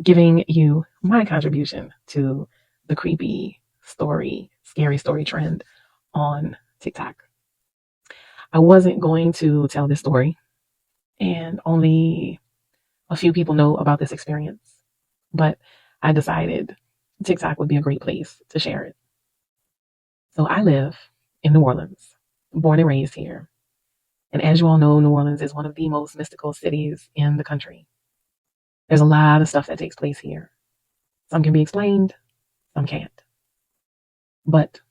giving you my contribution to the creepy story, scary story trend on TikTok. I wasn't going to tell this story, and only a few people know about this experience, but I decided TikTok would be a great place to share it. So I live in New Orleans, born and raised here. And as you all know, New Orleans is one of the most mystical cities in the country. There's a lot of stuff that takes place here. Some can be explained, some can't. But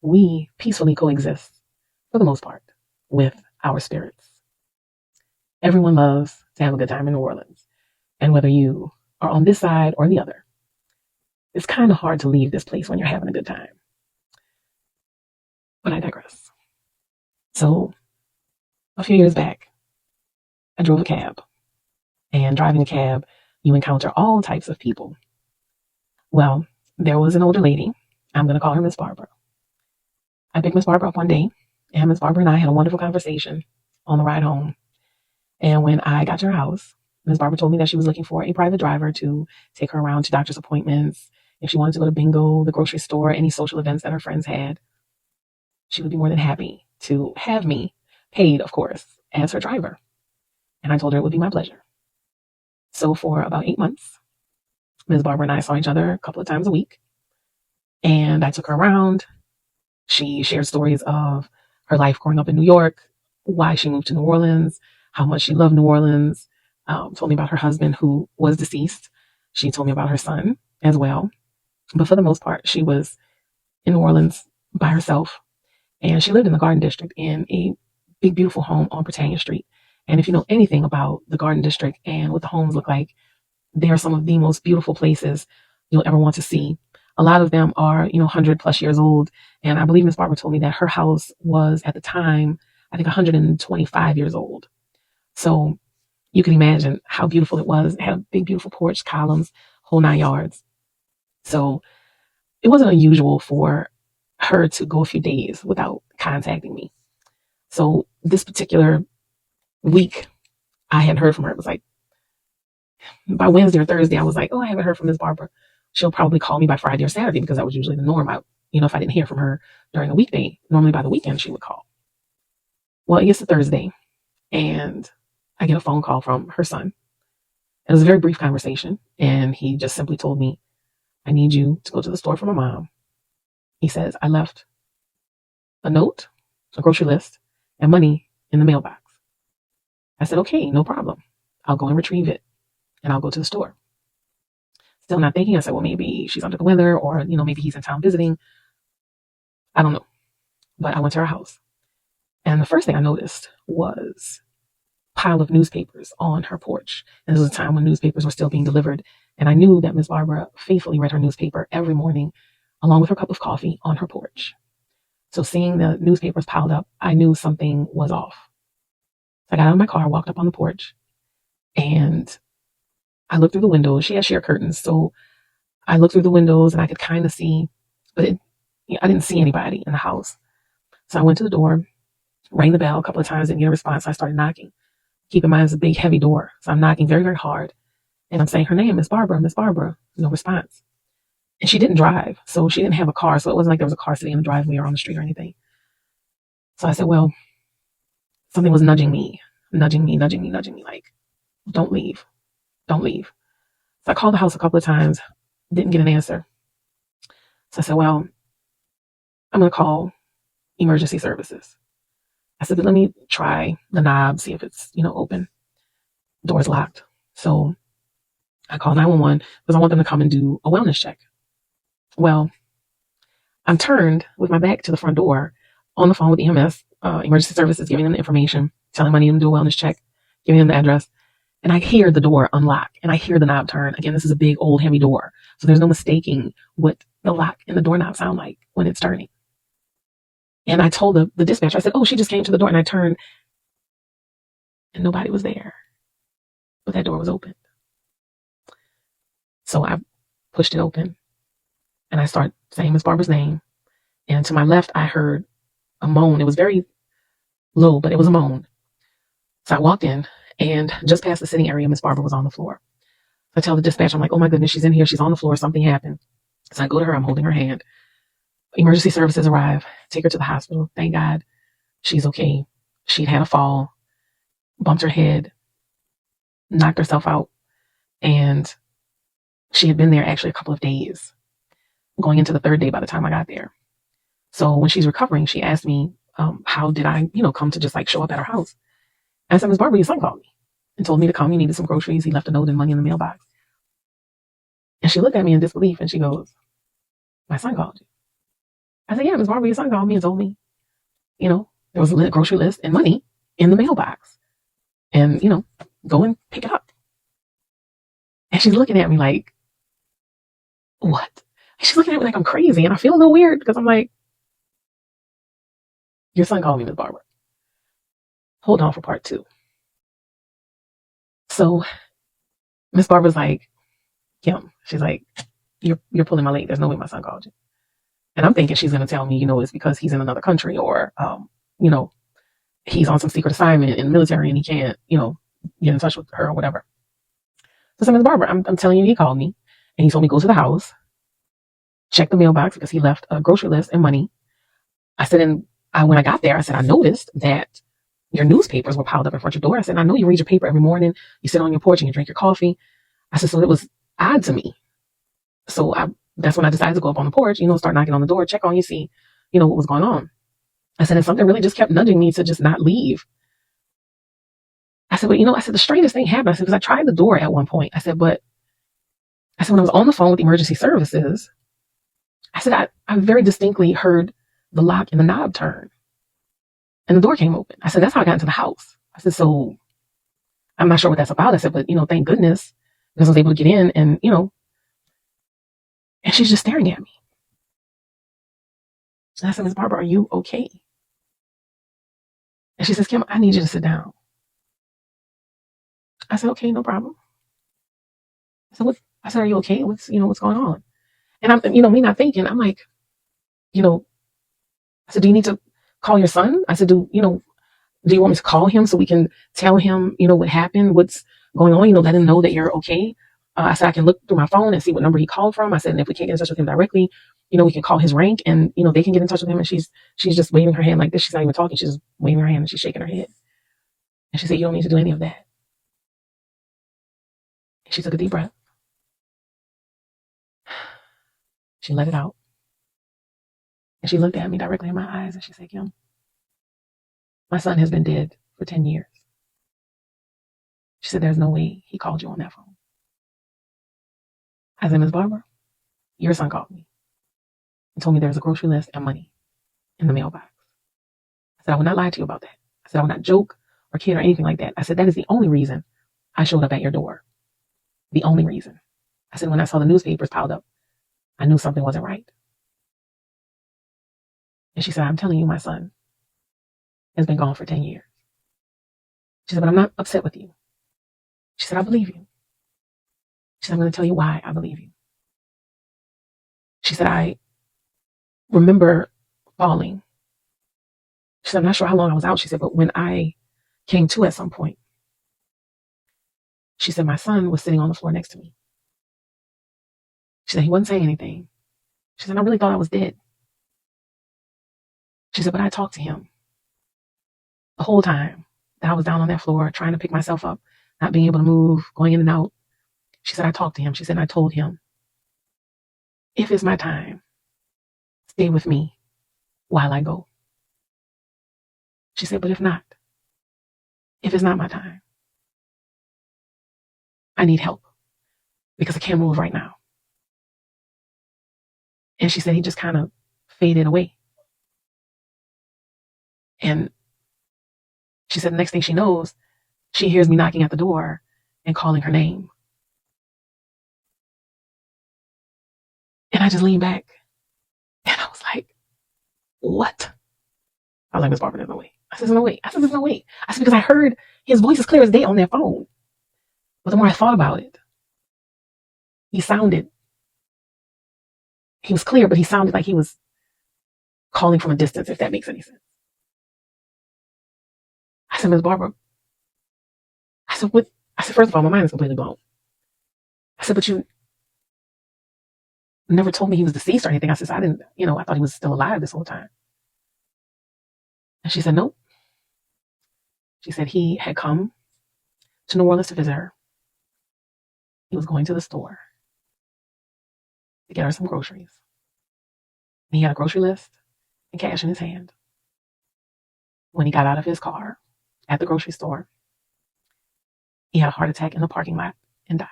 we peacefully coexist, for the most part, with our spirits. Everyone loves to have a good time in New Orleans. And whether you are on this side or the other, it's kind of hard to leave this place when you're having a good time. But I digress. So, a few years back, I drove a cab. And driving a cab, you encounter all types of people. Well, there was an older lady. I'm going to call her Miss Barbara. I picked Miss Barbara up one day, and Miss Barbara and I had a wonderful conversation on the ride home. And when I got to her house, Miss Barbara told me that she was looking for a private driver to take her around to doctor's appointments. If she wanted to go to bingo, the grocery store, any social events that her friends had, she would be more than happy to have me, paid, of course, as her driver. And I told her it would be my pleasure. So for about 8 months, Ms. Barbara and I saw each other a couple of times a week. And I took her around. She shared stories of her life growing up in New York, why she moved to New Orleans, how much she loved New Orleans, told me about her husband who was deceased. She told me about her son as well. But for the most part, she was in New Orleans by herself. And she lived in the Garden District in a big, beautiful home on Britannia Street. And if you know anything about the Garden District and what the homes look like, they are some of the most beautiful places you'll ever want to see. A lot of them are, 100 plus years old. And I believe Miss Barbara told me that her house was at the time, I think 125 years old. So you can imagine how beautiful it was. It had a big, beautiful porch, columns, whole 9 yards. So it wasn't unusual for her to go a few days without contacting me. So this particular week, I hadn't heard from her. It was like by Wednesday or Thursday, I was like, oh, I haven't heard from Miss Barbara. She'll probably call me by Friday or Saturday because that was usually the norm. If I didn't hear from her during the weekday, normally by the weekend she would call. Well, it gets to Thursday and I get a phone call from her son. It was a very brief conversation. And he just simply told me, I need you to go to the store for my mom. He says, I left a note, a grocery list, and money in the mailbox. I said, okay, no problem. I'll go and retrieve it and I'll go to the store. Still not thinking. I said, well, maybe she's under the weather or, maybe he's in town visiting. I don't know. But I went to her house. And the first thing I noticed was a pile of newspapers on her porch. And this was a time when newspapers were still being delivered. And I knew that Miss Barbara faithfully read her newspaper every morning along with her cup of coffee on her porch. So seeing the newspapers piled up, I knew something was off. So I got out of my car, walked up on the porch, and I looked through the windows. She had sheer curtains, so I looked through the windows and I could kind of see, but I didn't see anybody in the house. So I went to the door, rang the bell a couple of times, didn't get a response. So I started knocking. Keep in mind, it's a big, heavy door. So I'm knocking very, very hard. And I'm saying her name, Miss Barbara, Miss Barbara. No response. And she didn't drive, so she didn't have a car. So it wasn't like there was a car sitting in the driveway or on the street or anything. So I said, well, something was nudging me, like, don't leave. Don't leave. So I called the house a couple of times, didn't get an answer. So I said, well, I'm going to call emergency services. I said, but let me try the knob, see if it's, open. Door's locked. So I called 911 because I want them to come and do a wellness check. Well, I'm turned with my back to the front door on the phone with EMS, emergency services, giving them the information, telling them I need them to do a wellness check, giving them the address. And I hear the door unlock and I hear the knob turn. Again, this is a big, old, heavy door. So there's no mistaking what the lock and the doorknob sound like when it's turning. And I told the dispatcher, I said, oh, she just came to the door. And I turned and nobody was there. But that door was open. So I pushed it open and I started saying Miss Barbara's name. And to my left, I heard a moan. It was very low, but it was a moan. So I walked in. And just past the sitting area, Miss Barbara was on the floor. I tell the dispatcher, I'm like, oh my goodness, she's in here. She's on the floor. Something happened. So I go to her. I'm holding her hand. Emergency services arrive. Take her to the hospital. Thank God she's okay. She'd had a fall, bumped her head, knocked herself out. And she had been there actually a couple of days, going into the third day by the time I got there. So when she's recovering, she asked me, how did I, come to just like show up at her house? And I said, Miss Barbara, your son called me and told me to come. He needed some groceries. He left a note and money in the mailbox. And she looked at me in disbelief and she goes, my son called you? I said, yeah, Miss Barbara, your son called me and told me, there was a grocery list and money in the mailbox. And, go and pick it up. And she's looking at me like, what? And she's looking at me like I'm crazy. And I feel a little weird because I'm like, your son called me, Miss Barbara. Hold on for part 2. So Miss Barbara's like, Kim, she's like, you're pulling my leg. There's no way my son called you. And I'm thinking she's going to tell me, it's because he's in another country or, he's on some secret assignment in the military and he can't, get in touch with her or whatever. So I said, Miss Barbara, I'm telling you, he called me and he told me go to the house, check the mailbox because he left a grocery list and money. I said, and when I got there, I said, I noticed that your newspapers were piled up in front of your door. I said, I know you read your paper every morning. You sit on your porch and you drink your coffee. I said, so it was odd to me. So that's when I decided to go up on the porch, start knocking on the door, check on you, see, what was going on. I said, and something really just kept nudging me to just not leave. I said, but I said, the strangest thing happened. I said, because I tried the door at one point. I said, when I was on the phone with emergency services, I said, I very distinctly heard the lock and the knob turn and the door came open. I said, that's how I got into the house. I said, so I'm not sure what that's about. I said, but, thank goodness because I was able to get in and, and she's just staring at me. And I said, Miss Barbara, are you okay? And she says, Kim, I need you to sit down. I said, okay, no problem. I said, are you okay? What's going on? And I'm, me not thinking, I'm like, I said, do you need to call your son? I said, do you want me to call him so we can tell him, what happened, what's going on, let him know that you're okay? I said, I can look through my phone and see what number he called from. I said, and if we can't get in touch with him directly, we can call his rank and, they can get in touch with him. And she's just waving her hand like this. She's not even talking. She's just waving her hand and she's shaking her head. And she said, you don't need to do any of that. And she took a deep breath. She let it out. And she looked at me directly in my eyes and she said, Kim, my son has been dead for 10 years. She said, there's no way he called you on that phone. I said, Miss Barbara, your son called me and told me there was a grocery list and money in the mailbox. I said, I would not lie to you about that. I said, I would not joke or kid or anything like that. I said, that is the only reason I showed up at your door. The only reason. I said, when I saw the newspapers piled up, I knew something wasn't right. And she said, I'm telling you, my son has been gone for 10 years. She said, but I'm not upset with you. She said, I believe you. She said, I'm going to tell you why I believe you. She said, I remember falling. She said, I'm not sure how long I was out. She said, but when I came to at some point, she said, my son was sitting on the floor next to me. She said, he wasn't saying anything. She said, I really thought I was dead. She said, but I talked to him the whole time that I was down on that floor, trying to pick myself up, not being able to move, going in and out. She said, I talked to him. She said, I told him, if it's my time, stay with me while I go. She said, but if not, if it's not my time, I need help because I can't move right now. And she said, he just kind of faded away. And she said, the next thing she knows, she hears me knocking at the door and calling her name. And I just leaned back and I was like, what? I was like, Miss Barbara, there's no way. I said, there's no way. I said, there's no way. I said, because I heard his voice as clear as day on that phone. But the more I thought about it, he was clear, but he sounded like he was calling from a distance, if that makes any sense. I said, Miss Barbara, I said, what? I said, first of all, my mind is completely blown. I said, but you never told me he was deceased or anything. I said, I didn't, I thought he was still alive this whole time. And she said, nope. She said he had come to New Orleans to visit her. He was going to the store to get her some groceries. And he had a grocery list and cash in his hand. When he got out of his car at the grocery store, he had a heart attack in the parking lot and died.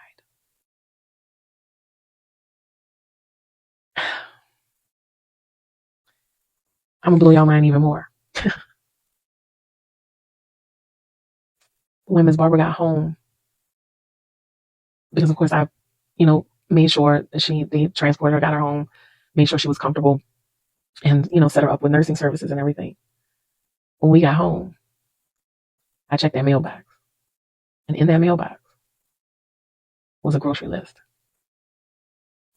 I'm gonna blow y'all mind even more. When Miss Barbara got home, because of course I, made sure that they transported her, got her home, made sure she was comfortable, and set her up with nursing services and everything. When we got home, I checked that mailbox, and in that mailbox was a grocery list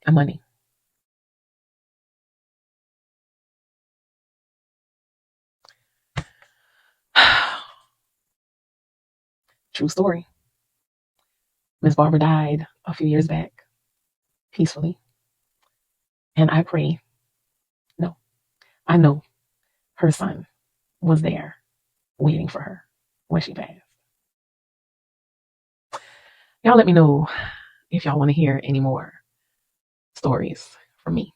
and money. True story. Miss Barbara died a few years back, peacefully. And I know her son was there waiting for her when she passed. Y'all let me know if y'all want to hear any more stories from me.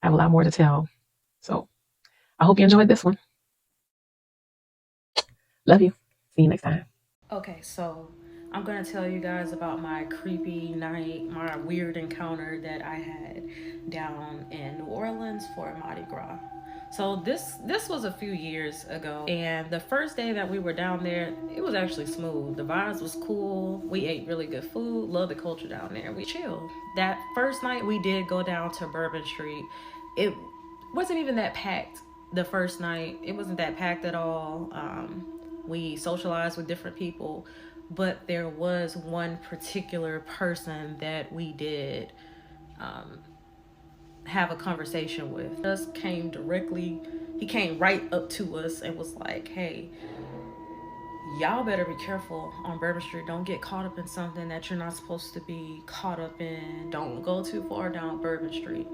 I have a lot more to tell. So I hope you enjoyed this one. Love you. See you next time. Okay, so I'm gonna tell you guys about my creepy night, my weird encounter that I had down in New Orleans for Mardi Gras. So this was a few years ago, and the first day that we were down there, it was actually smooth. The vibes was cool. We ate really good food. Love the culture down there. We chilled. That first night we did go down to Bourbon Street. It wasn't even that packed. The first night it wasn't that packed at all. We socialized with different people, but there was one particular person that we did have a conversation with. He came right up to us and was like, hey, y'all better be careful on Bourbon Street. Don't get caught up in something that you're not supposed to be caught up in. Don't go too far down Bourbon Street.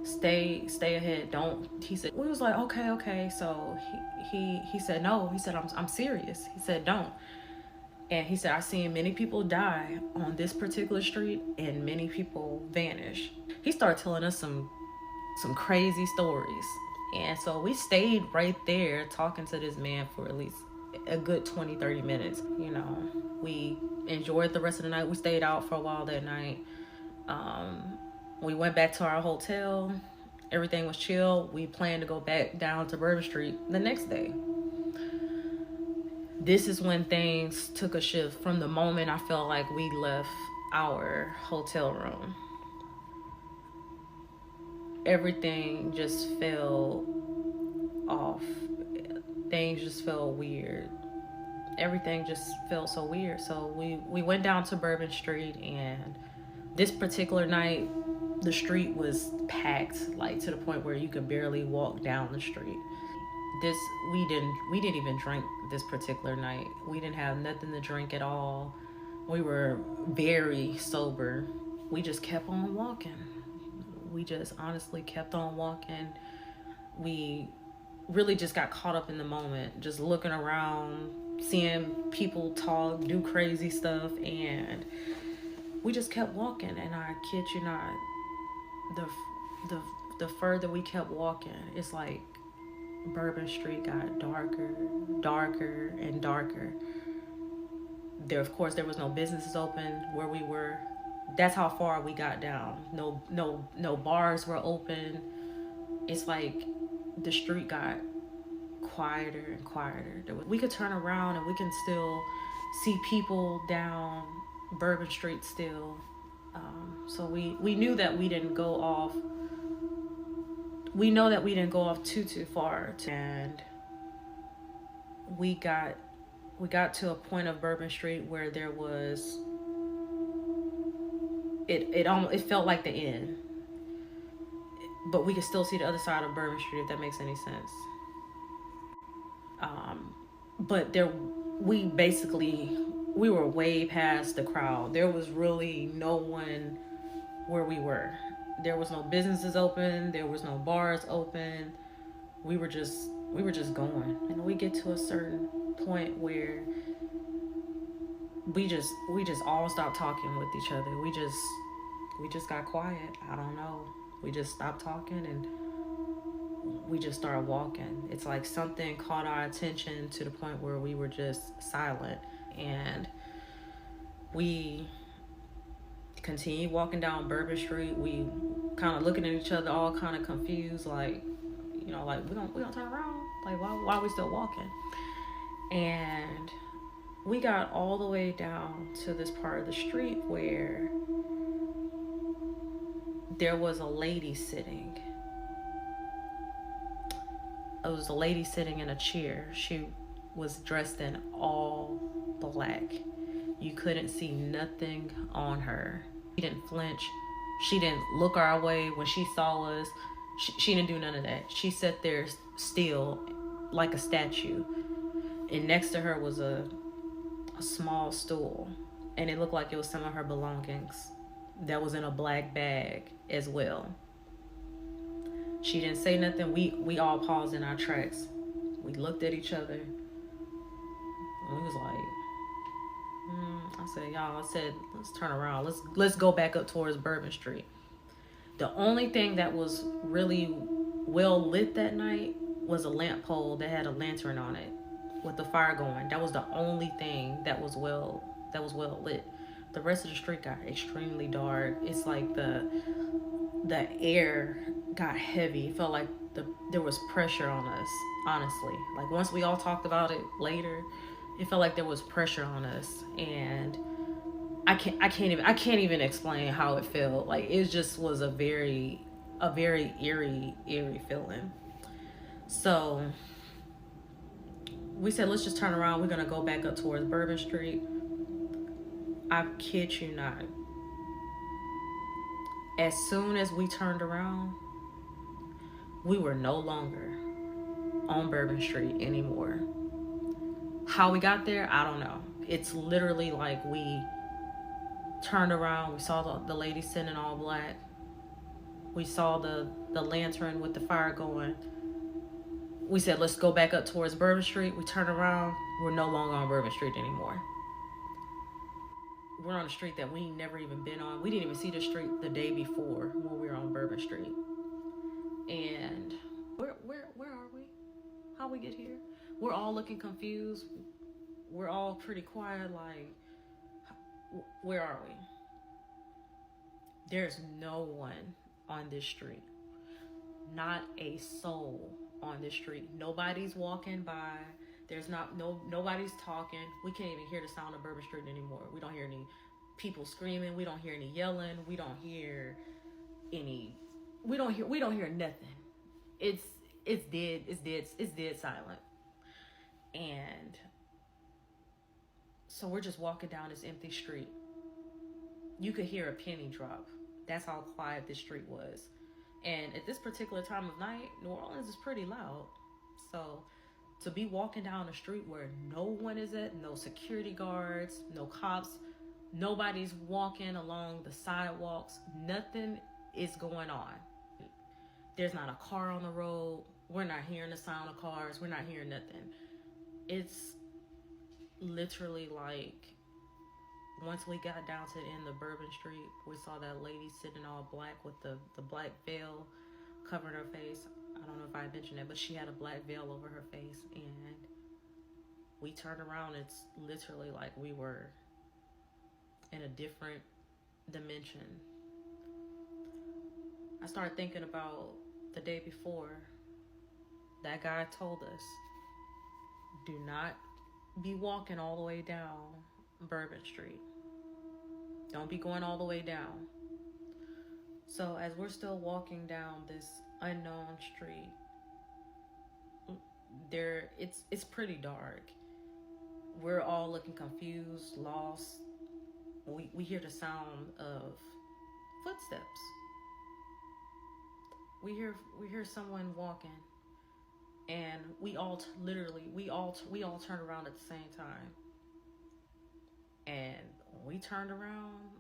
Stay ahead. Don't. He said, we was like, okay. So he said no. He said, I'm serious. He said don't. And he said, I've seen many people die on this particular street and many people vanish. He started telling us some crazy stories. And so we stayed right there talking to this man for at least a good 20-30 minutes. We enjoyed the rest of the night. We stayed out for a while that night. We went back to our hotel. Everything was chill. We planned to go back down to Bourbon Street the next day. This is when things took a shift from the moment I felt like we left our hotel room. Everything just fell off. Things just felt weird. Everything just felt so weird. So we went down to Bourbon Street, and this particular night, the street was packed, like to the point where you could barely walk down the street. We didn't even drink this particular night. We didn't have nothing to drink at all. We were very sober. We just kept on walking. We just honestly kept on walking. We really just got caught up in the moment, just looking around, seeing people talk, do crazy stuff, and we just kept walking. And I kid you not, the further we kept walking, it's like Bourbon Street got darker and darker. Of course there was no businesses open where we were. That's how far we got down. No bars were open. It's like the street got quieter and quieter. We could turn around and we can still see people down Bourbon Street still. So we knew that we didn't go off. We know that we didn't go off too far, and we got to a point of Bourbon Street where there was it felt like the end, but we could still see the other side of Bourbon Street, if that makes any sense. But we were way past the crowd. There was really no one where we were. There was no businesses open. There was no bars open. We were just going. And we get to a certain point where we just all stopped talking with each other. We just got quiet. I don't know. We just stopped talking, and we just started walking. It's like something caught our attention to the point where we were just silent, and we continued walking down Bourbon Street. We kind of looking at each other, all kind of confused, like, you know, like we don't turn around. Like, why are we still walking? And we got all the way down to this part of the street where there was a lady sitting. It was a lady sitting in a chair. She was dressed in all black. You couldn't see nothing on her. She didn't flinch. She didn't look our way when she saw us. She didn't do none of that. She sat there still like a statue. And next to her was a small stool. And it looked like it was some of her belongings that was in a black bag as well. She didn't say nothing. We all paused in our tracks. We looked at each other. And we was like, I said, let's turn around. Let's go back up towards Bourbon Street. The only thing that was really well lit that night was a lamp pole that had a lantern on it with the fire going. That was the only thing that was well lit. The rest of the street got extremely dark. It's like the air got heavy. It felt like there was pressure on us, honestly. Like, once we all talked about it later, it felt like there was pressure on us, and I can't even explain how it felt. Like, it just was a very eerie feeling. So we said, let's just turn around. We're gonna go back up towards Bourbon Street. I kid you not. As soon as we turned around, we were no longer on Bourbon Street anymore. How we got there, I don't know. It's literally like we turned around, we saw the lady sitting in all black. We saw the lantern with the fire going. We said, let's go back up towards Bourbon Street. We turned around, we're no longer on Bourbon Street anymore. We're on a street that we never even been on. We didn't even see the street the day before when we were on Bourbon Street. And where are we? How we get here? We're all looking confused. We're all pretty quiet, like, where are we? There's no one on this street. Not a soul on this street. Nobody's walking by. There's nobody's talking. We can't even hear the sound of Bourbon Street anymore. We don't hear any people screaming. We don't hear any yelling. We don't hear nothing. It's dead. It's dead silent. And so we're just walking down this empty street. You could hear a penny drop. That's how quiet this street was. And at this particular time of night, New Orleans is pretty loud. So to be walking down a street where no one is at, no security guards, no cops, nobody's walking along the sidewalks, nothing is going on. There's not a car on the road. We're not hearing the sound of cars. We're not hearing nothing. It's literally like, once we got down to the end of Bourbon Street, we saw that lady sitting all black with the black veil covering her face. I don't know if I mentioned it, but she had a black veil over her face, and we turned around. It's literally like we were in a different dimension. I started thinking about the day before. That guy told us, do not be walking all the way down Bourbon Street. Don't be going all the way down. So as we're still walking down this unknown street, it's pretty dark. We're all looking confused, lost. We hear the sound of footsteps. We hear someone walking, and we all turn around at the same time. And when we turned around,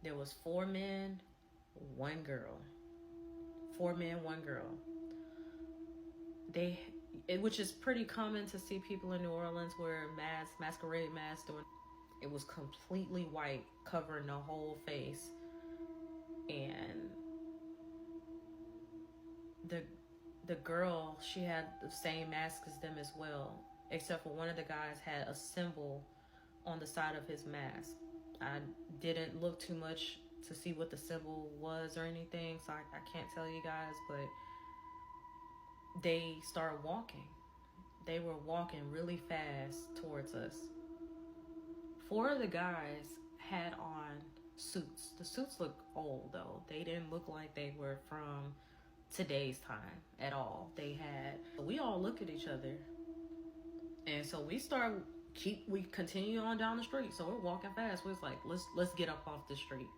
there was 4 men, 1 girl. 4 men, 1 girl. Which is pretty common to see people in New Orleans wear masquerade masks. It was completely white, covering the whole face. And the girl, she had the same mask as them as well, except for one of the guys had a symbol on the side of his mask. I didn't look too much to see what the symbol was or anything, so I can't tell you guys, but they started walking. They were walking really fast towards us. 4 of the guys had on suits. The suits looked old though. They didn't look like they were from today's time at all. We all look at each other, and so we continue on down the street. So we're walking fast. We're like, let's get up off the street.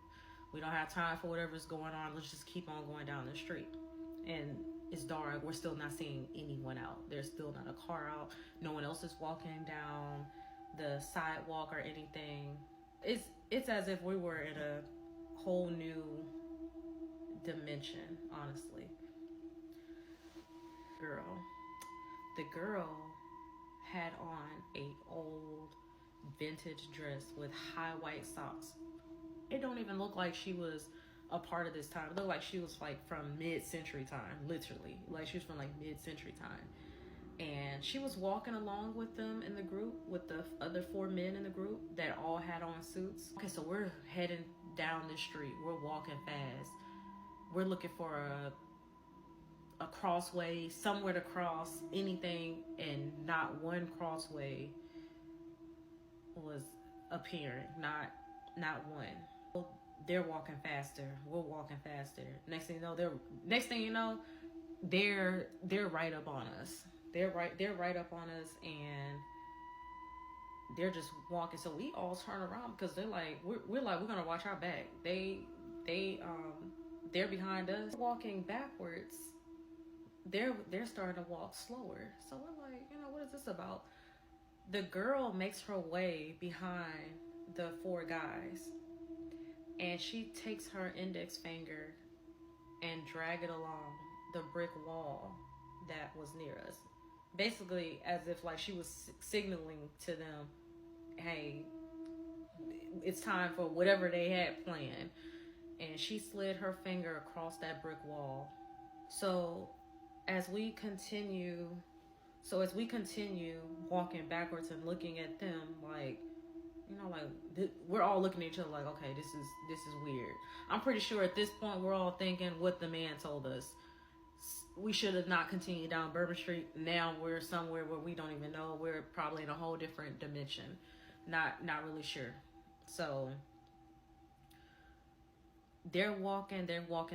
We don't have time for whatever's going on. Let's just keep on going down the street. And it's dark. We're still not seeing anyone out. There's still not a car out. No one else is walking down the sidewalk or anything. It's as if we were in a whole new dimension, honestly. The girl had on a old vintage dress with high white socks. It don't even look like she was a part of this time. It looked like she was like from mid-century time, literally. Like she was from like mid-century time. And she was walking along with them in the group, with the other 4 men in the group that all had on suits. Okay, so we're heading down the street. We're walking fast. We're looking for a crossway, somewhere to cross, anything, and not one crossway was appearing. Not one. They're walking faster. We're walking faster. Next thing you know, they're right up on us. They're right up on us, and they're just walking. So we all turn around because they're like, we're gonna watch our back. They're behind us, walking backwards. They're starting to walk slower. So we're like, what is this about? The girl makes her way behind the 4 guys, and she takes her index finger and drag it along the brick wall that was near us, basically as if like she was signaling to them, hey, it's time for whatever they had planned. And she slid her finger across that brick wall. So as we continue walking backwards and looking at them, like, we're all looking at each other like, okay, this is weird. I'm pretty sure at this point we're all thinking what the man told us. We should have not continued down Bourbon Street. Now we're somewhere where we don't even know. We're probably in a whole different dimension. Not really sure. So they're walking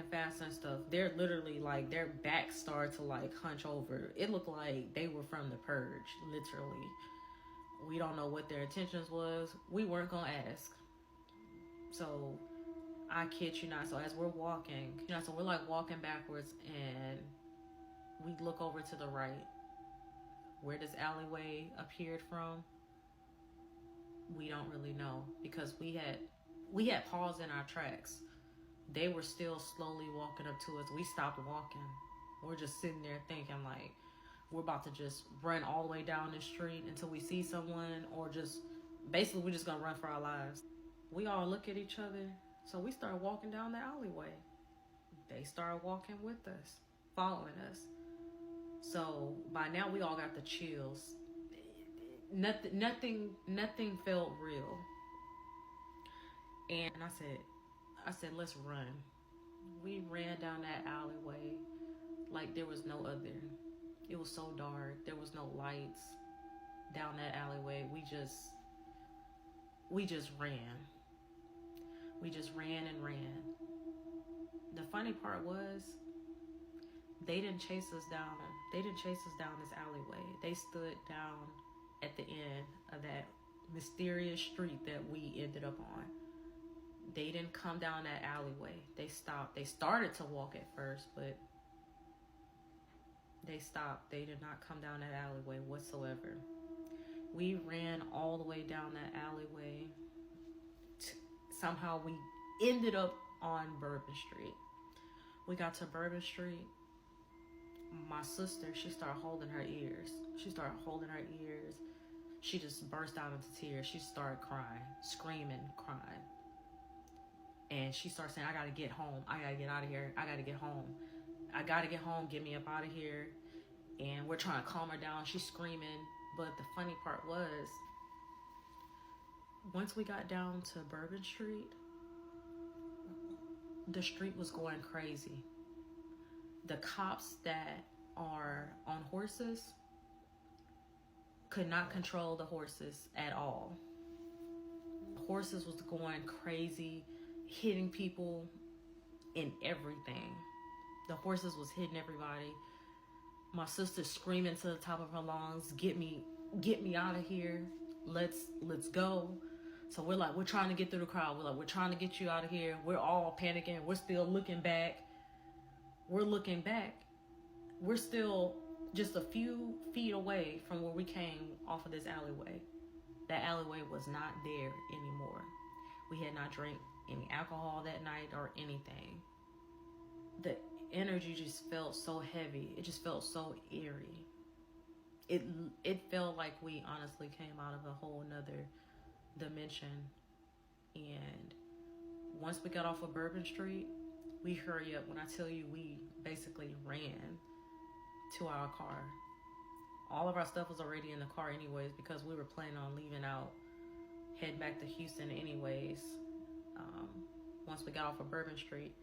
fast and stuff. They're literally like, their backs start to like hunch over. It looked like they were from The Purge, literally. We don't know what their intentions was. We weren't gonna ask. So I kid you not. So as we're walking, so we're like walking backwards, and we look over to the right where this alleyway appeared from. We don't really know, because we had paused in our tracks. They were still slowly walking up to us. We stopped walking. We're just sitting there thinking like, we're about to just run all the way down the street until we see someone, or just basically we're just gonna run for our lives. We all look at each other. So we started walking down the alleyway. They started walking with us, following us. So by now we all got the chills. Nothing felt real. And I said, let's run. We ran down that alleyway like there was no other. It was so dark. There was no lights down that alleyway. We just ran. We just ran and ran. The funny part was, they didn't chase us down. They didn't chase us down this alleyway. They stood down at the end of that mysterious street that we ended up on. They didn't come down that alleyway. They stopped. They started to walk at first, but they stopped. They did not come down that alleyway whatsoever. We ran all the way down that alleyway. Somehow we ended up on Bourbon Street. We got to Bourbon Street. My sister, she started holding her ears. She just burst out into tears. She started crying, screaming, crying. And she started saying, I gotta get home. I gotta get out of here. I gotta get home. I gotta get home, get me up out of here. And we're trying to calm her down. She's screaming. But the funny part was, once we got down to Bourbon Street, the street was going crazy. The cops that are on horses could not control the horses at all. The horses was going crazy, hitting people and everything. The horses was hitting everybody. My sister screaming to the top of her lungs, get me out of here. Let's go. So we're trying to get through the crowd. We're trying to get you out of here. We're all panicking. We're still looking back. We're still just a few feet away from where we came off of this alleyway. That alleyway was not there anymore. We had not drank any alcohol that night or anything. The energy just felt so heavy. It just felt so eerie. It felt like we honestly came out of a whole nother dimension. And once we got off of Bourbon Street, we hurry up. When I tell you, we basically ran to our car. All of our stuff was already in the car anyways, because we were planning on leaving out, head back to Houston anyways. Once we got off of Bourbon Street,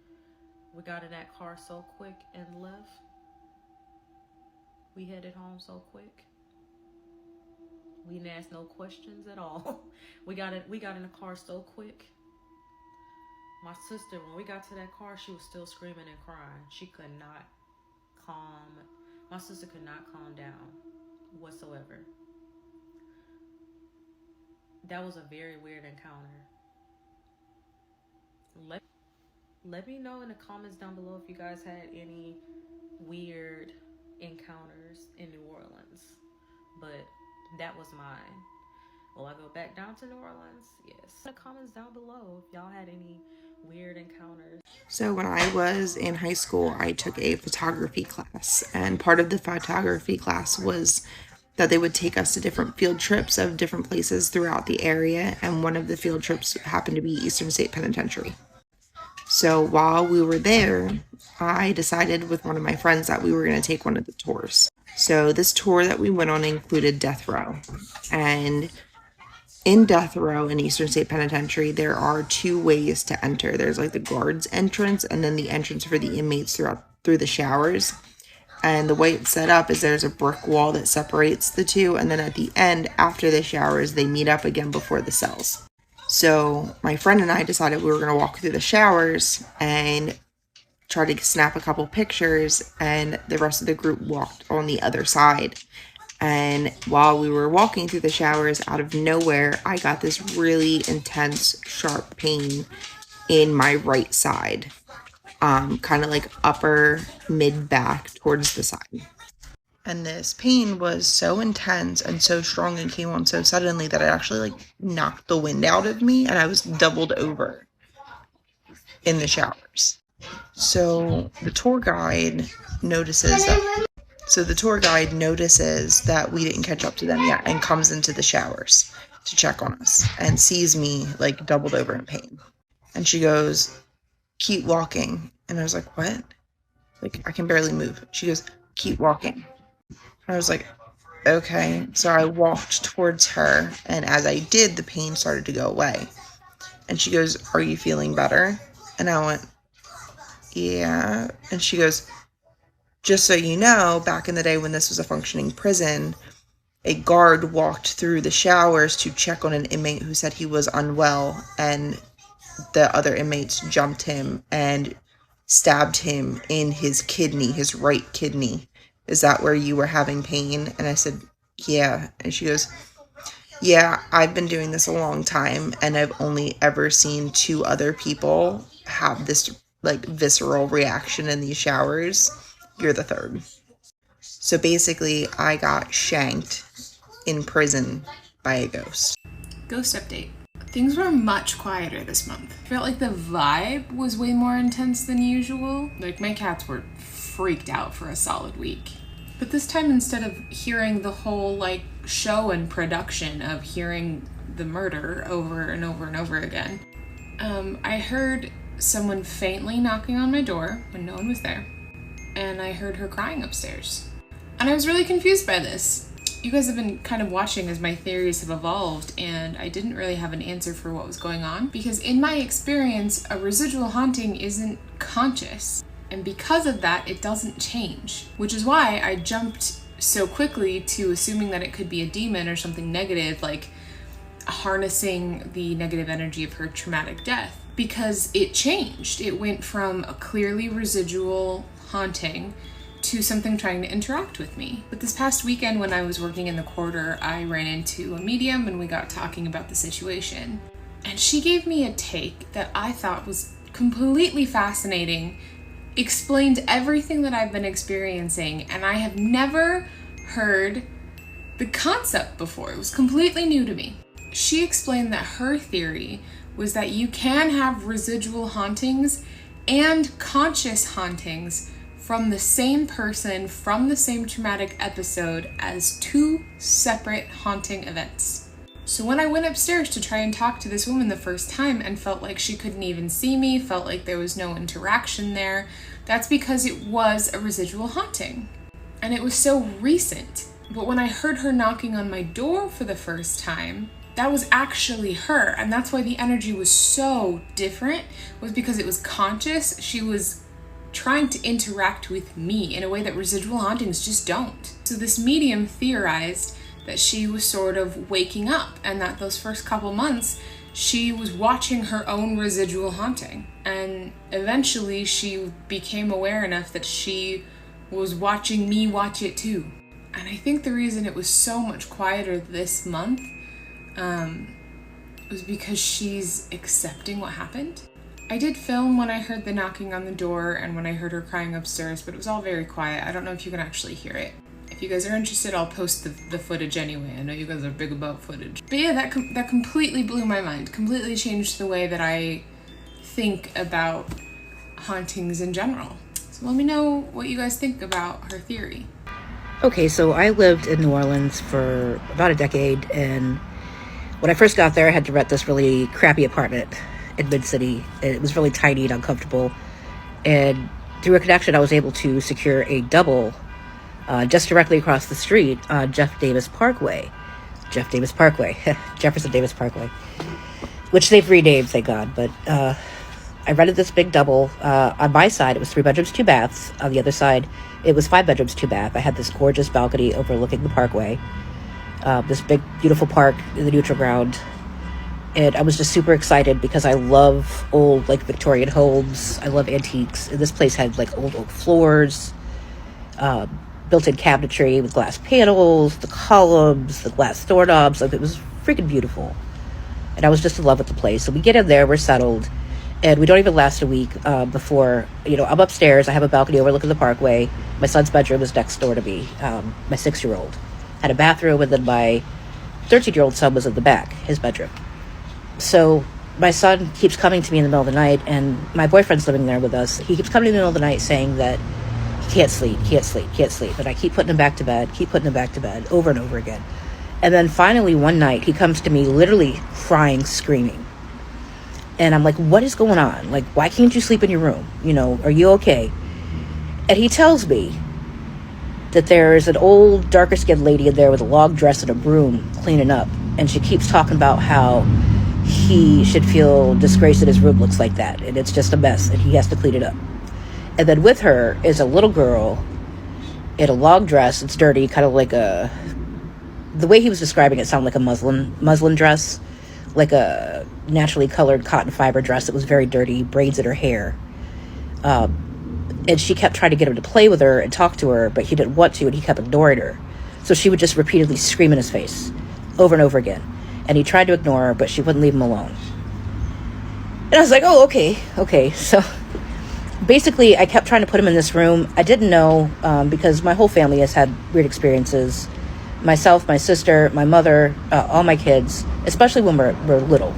we got in that car so quick and left. We headed home so quick. We didn't ask no questions at all. We got in the car so quick. My sister, when we got to that car, she was still screaming and crying. My sister could not calm down whatsoever. That was a very weird encounter. Let me know in the comments down below if you guys had any weird encounters in New Orleans. But that was mine. Will I go back down to New Orleans? Yes. In the comments down below if y'all had any weird encounters. So when I was in high school, I took a photography class, and part of the photography class was that they would take us to different field trips of different places throughout the area, and one of the field trips happened to be Eastern State Penitentiary. So while we were there, I decided with one of my friends that we were going to take one of the tours. So this tour that we went on included death row. And in death row in Eastern State Penitentiary, there are two ways to enter. There's like the guards entrance and then the entrance for the inmates through the showers. And the way it's set up is there's a brick wall that separates the two. And then at the end, after the showers, they meet up again before the cells. So my friend and I decided we were going to walk through the showers and try to snap a couple pictures, and the rest of the group walked on the other side. And while we were walking through the showers, out of nowhere, I got this really intense, sharp pain in my right side, kind of like upper mid-back towards the side. And this pain was so intense and so strong and came on so suddenly that it actually knocked the wind out of me, and I was doubled over in the showers. So the tour guide notices that we didn't catch up to them yet and comes into the showers to check on us and sees me doubled over in pain. And she goes, "Keep walking." And I was like, "What?" I can barely move. She goes, "Keep walking." I was like, okay. So I walked towards her, and as I did, the pain started to go away. And she goes, "Are you feeling better?" And I went, "Yeah." And she goes, "Just so you know, back in the day when this was a functioning prison, a guard walked through the showers to check on an inmate who said he was unwell, and the other inmates jumped him and stabbed him in his kidney, his right kidney. Is that where you were having pain?" And I said, "Yeah." And she goes, "Yeah, I've been doing this a long time, and I've only ever seen 2 other people have this visceral reaction in these showers. You're the 3rd. So basically, I got shanked in prison by a ghost. Ghost update. Things were much quieter this month. I felt like the vibe was way more intense than usual. My cats were freaked out for a solid week. But this time, instead of hearing the whole show and production of hearing the murder over and over and over again, I heard someone faintly knocking on my door when no one was there. and I heard her crying upstairs. And I was really confused by this. You guys have been kind of watching as my theories have evolved, and I didn't really have an answer for what was going on, because in my experience, a residual haunting isn't conscious. And because of that, it doesn't change, which is why I jumped so quickly to assuming that it could be a demon or something negative, like harnessing the negative energy of her traumatic death, because it changed. It went from a clearly residual haunting to something trying to interact with me. But this past weekend when I was working in the quarter, I ran into a medium and we got talking about the situation. And she gave me a take that I thought was completely fascinating, explained everything that I've been experiencing, and I have never heard the concept before. It was completely new to me. She explained that her theory was that you can have residual hauntings and conscious hauntings from the same person, from the same traumatic episode, as two separate haunting events. So when I went upstairs to try and talk to this woman the first time and felt like she couldn't even see me, felt like there was no interaction there, that's because it was a residual haunting. And it was so recent. But when I heard her knocking on my door for the first time, that was actually her. And that's why the energy was so different, was because it was conscious. She was trying to interact with me in a way that residual hauntings just don't. So this medium theorized that she was sort of waking up, and that those first couple months she was watching her own residual haunting. And eventually she became aware enough that she was watching me watch it too. And I think the reason it was so much quieter this month was because she's accepting what happened. I did film when I heard the knocking on the door and when I heard her crying upstairs, but it was all very quiet. I don't know if you can actually hear it. If you guys are interested, I'll post the footage anyway. I know you guys are big about footage. But yeah, that completely blew my mind. Completely changed the way that I think about hauntings in general. So let me know what you guys think about her theory. Okay, so I lived in New Orleans for about a decade, and when I first got there, I had to rent this really crappy apartment in Mid-City. It was really tiny and uncomfortable, and through a connection, I was able to secure a double just directly across the street on Jefferson Davis Parkway, which they've renamed, thank God. But I rented this big double. On my side, it was 3 bedrooms, 2 baths. On the other side, it was 5 bedrooms, 2 baths. I had this gorgeous balcony overlooking the parkway, this big, beautiful park in the neutral ground. And I was just super excited because I love old, like, Victorian homes. I love antiques. And this place had, like, old oak floors, built-in cabinetry with glass panels, the columns, the glass doorknobs. Like, it was freaking beautiful. And I was just in love with the place. So we get in there, we're settled, and we don't even last a week before, I'm upstairs. I have a balcony overlooking the parkway. My son's bedroom is next door to me, my 6-year-old. Had a bathroom, and then my 13-year-old son was in the back, his bedroom. So my son keeps coming to me in the middle of the night, and my boyfriend's living there with us. He keeps coming in the middle of the night saying that he can't sleep. And I keep putting him back to bed, over and over again. And then finally one night, he comes to me literally crying, screaming. And I'm like, what is going on? Like, why can't you sleep in your room? Are you okay? And he tells me that there is an old, darker-skinned lady in there with a long dress and a broom cleaning up. And she keeps talking about how he should feel disgraced that his room looks like that. And it's just a mess, and he has to clean it up. And then with her is a little girl in a long dress. It's dirty, kind of like the way he was describing it sounded like a muslin dress, like a naturally colored cotton fiber dress that was very dirty, braids in her hair. And she kept trying to get him to play with her and talk to her, but he didn't want to, and he kept ignoring her. So she would just repeatedly scream in his face over and over again. And he tried to ignore her, but she wouldn't leave him alone. And I was like, oh, okay. So basically, I kept trying to put him in this room. I didn't know, because my whole family has had weird experiences. Myself, my sister, my mother, all my kids, especially when we're little.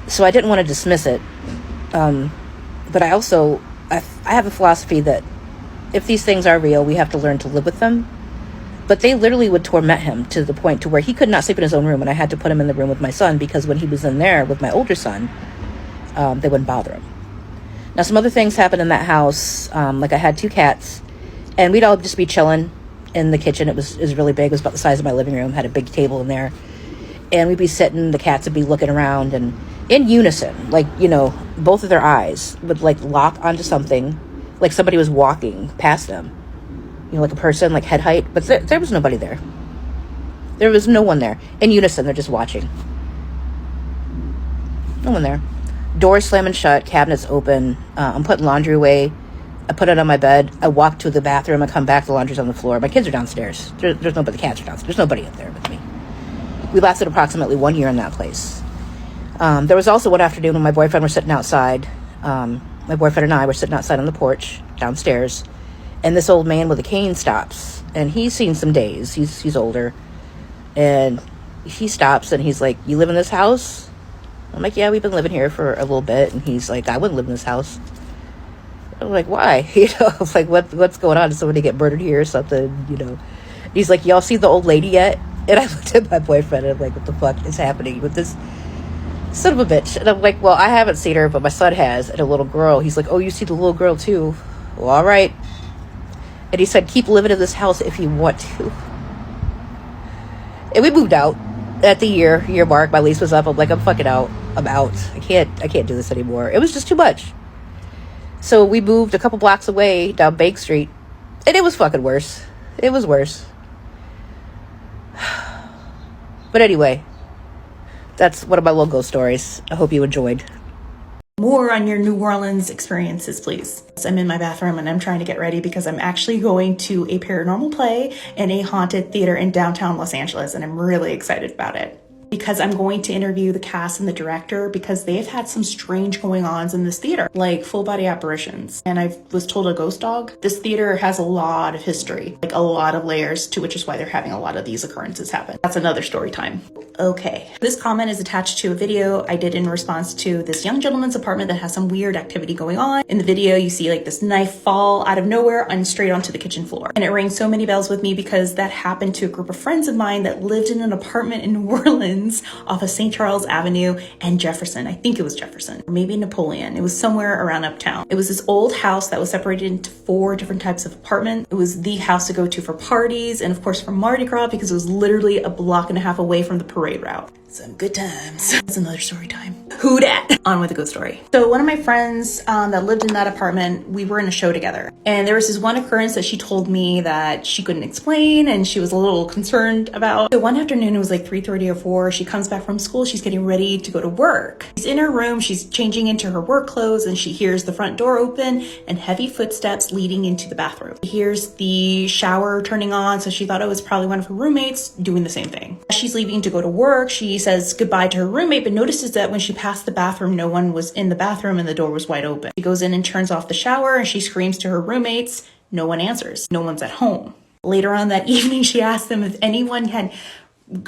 So I didn't want to dismiss it. But I also, I have a philosophy that if these things are real, we have to learn to live with them. But they literally would torment him to the point to where he could not sleep in his own room, and I had to put him in the room with my son, because when he was in there with my older son, they wouldn't bother him. Now, some other things happened in that house. Like I had 2 cats, and we'd all just be chilling in the kitchen. It was really big. It was about the size of my living room. Had a big table in there. And we'd be sitting, the cats would be looking around, and in unison, like, you know, both of their eyes would, like, lock onto something, like somebody was walking past them. You know, like a person, like head height. But there was nobody there. There was no one there. In unison, they're just watching. No one there. Doors slamming shut, cabinets open. I'm putting laundry away. I put it on my bed. I walk to the bathroom. I come back, the laundry's on the floor. My kids are downstairs. There's nobody, the cats are downstairs. There's nobody up there with me. We lasted approximately 1 year in that place. There was also one afternoon when my boyfriend was sitting outside. My boyfriend and I were sitting outside on the porch downstairs. And this old man with a cane stops. And he's seen some days. He's older. And he stops and he's like, "You live in this house?" I'm like, "Yeah, we've been living here for a little bit." And he's like, "I wouldn't live in this house." I'm like, "Why?" You know, I was like, what's going on? Did somebody get murdered here or something? You know. He's like, "Y'all see the old lady yet?" And I looked at my boyfriend and I'm like, "What the fuck is happening with this son of a bitch?" And I'm like, "Well, I haven't seen her, but my son has." And a little girl. He's like, "Oh, you see the little girl too?" Well, all right. And he said, "Keep living in this house if you want to." And we moved out at the year mark. My lease was up. I'm like, "I'm fucking out. I'm out. I can't do this anymore." It was just too much. So we moved a couple blocks away down Bank Street. And it was fucking worse. It was worse. But anyway, that's one of my little ghost stories. I hope you enjoyed. More on your New Orleans experiences, please. I'm in my bathroom and I'm trying to get ready because I'm actually going to a paranormal play in a haunted theater in downtown Los Angeles, and I'm really excited about it. Because I'm going to interview the cast and the director because they've had some strange going-ons in this theater, like full-body apparitions. And I was told a ghost dog. This theater has a lot of history, like a lot of layers, to which is why they're having a lot of these occurrences happen. That's another story time. Okay. This comment is attached to a video I did in response to this young gentleman's apartment that has some weird activity going on. In the video, you see like this knife fall out of nowhere and straight onto the kitchen floor. And it rang so many bells with me because that happened to a group of friends of mine that lived in an apartment in New Orleans off of St. Charles Avenue and Jefferson. I think it was Jefferson, or maybe Napoleon. It was somewhere around uptown. It was this old house that was separated into 4 different types of apartments. It was the house to go to for parties and of course for Mardi Gras because it was literally a block and a half away from the parade route. Some good times. That's another story time. Who dat? On with the ghost story. So one of my friends that lived in that apartment, we were in a show together. And there was this one occurrence that she told me that she couldn't explain and she was a little concerned about. So one afternoon, it was like 3:30 or 4, she comes back from school, she's getting ready to go to work. She's in her room, she's changing into her work clothes, and she hears the front door open and heavy footsteps leading into the bathroom. She hears the shower turning on, so she thought it was probably one of her roommates doing the same thing. As she's leaving to go to work, she says goodbye to her roommate, but notices that when she passed the bathroom, no one was in the bathroom and the door was wide open. She goes in and turns off the shower and she screams to her roommates. No one answers. No one's at home. Later on that evening, she asked them if anyone had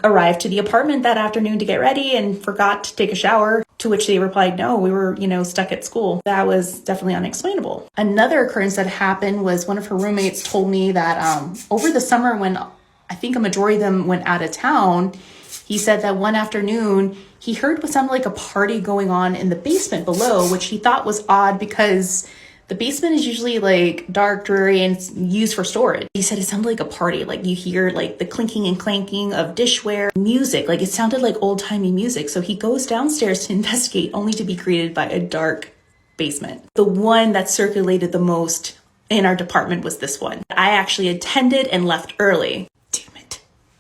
arrived to the apartment that afternoon to get ready and forgot to take a shower, to which they replied, no, we were, stuck at school. That was definitely unexplainable. Another occurrence that happened was one of her roommates told me that over the summer when I think a majority of them went out of town, he said that one afternoon he heard what sounded like a party going on in the basement below, which he thought was odd because the basement is usually like dark, dreary, and it's used for storage. He said it sounded like a party. Like you hear like the clinking and clanking of dishware, music, like it sounded like old-timey music. So he goes downstairs to investigate, only to be greeted by a dark basement. The one that circulated the most in our department was this one. I actually attended and left early.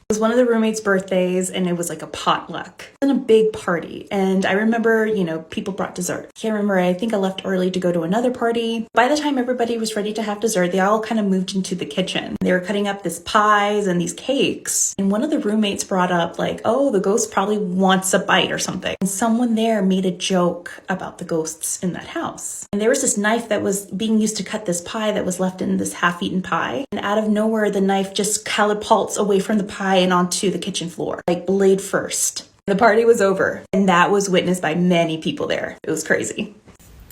It was one of the roommates' birthdays and it was like a potluck and a big party. And I remember, people brought dessert. I can't remember. I think I left early to go to another party. By the time everybody was ready to have dessert, they all kind of moved into the kitchen. They were cutting up these pies and these cakes. And one of the roommates brought up like, oh, the ghost probably wants a bite or something. And someone there made a joke about the ghosts in that house. And there was this knife that was being used to cut this pie that was left in this half-eaten pie. And out of nowhere, the knife just catapults away from the pie and onto the kitchen floor, like blade first. The party was over, and that was witnessed by many people there. It was crazy.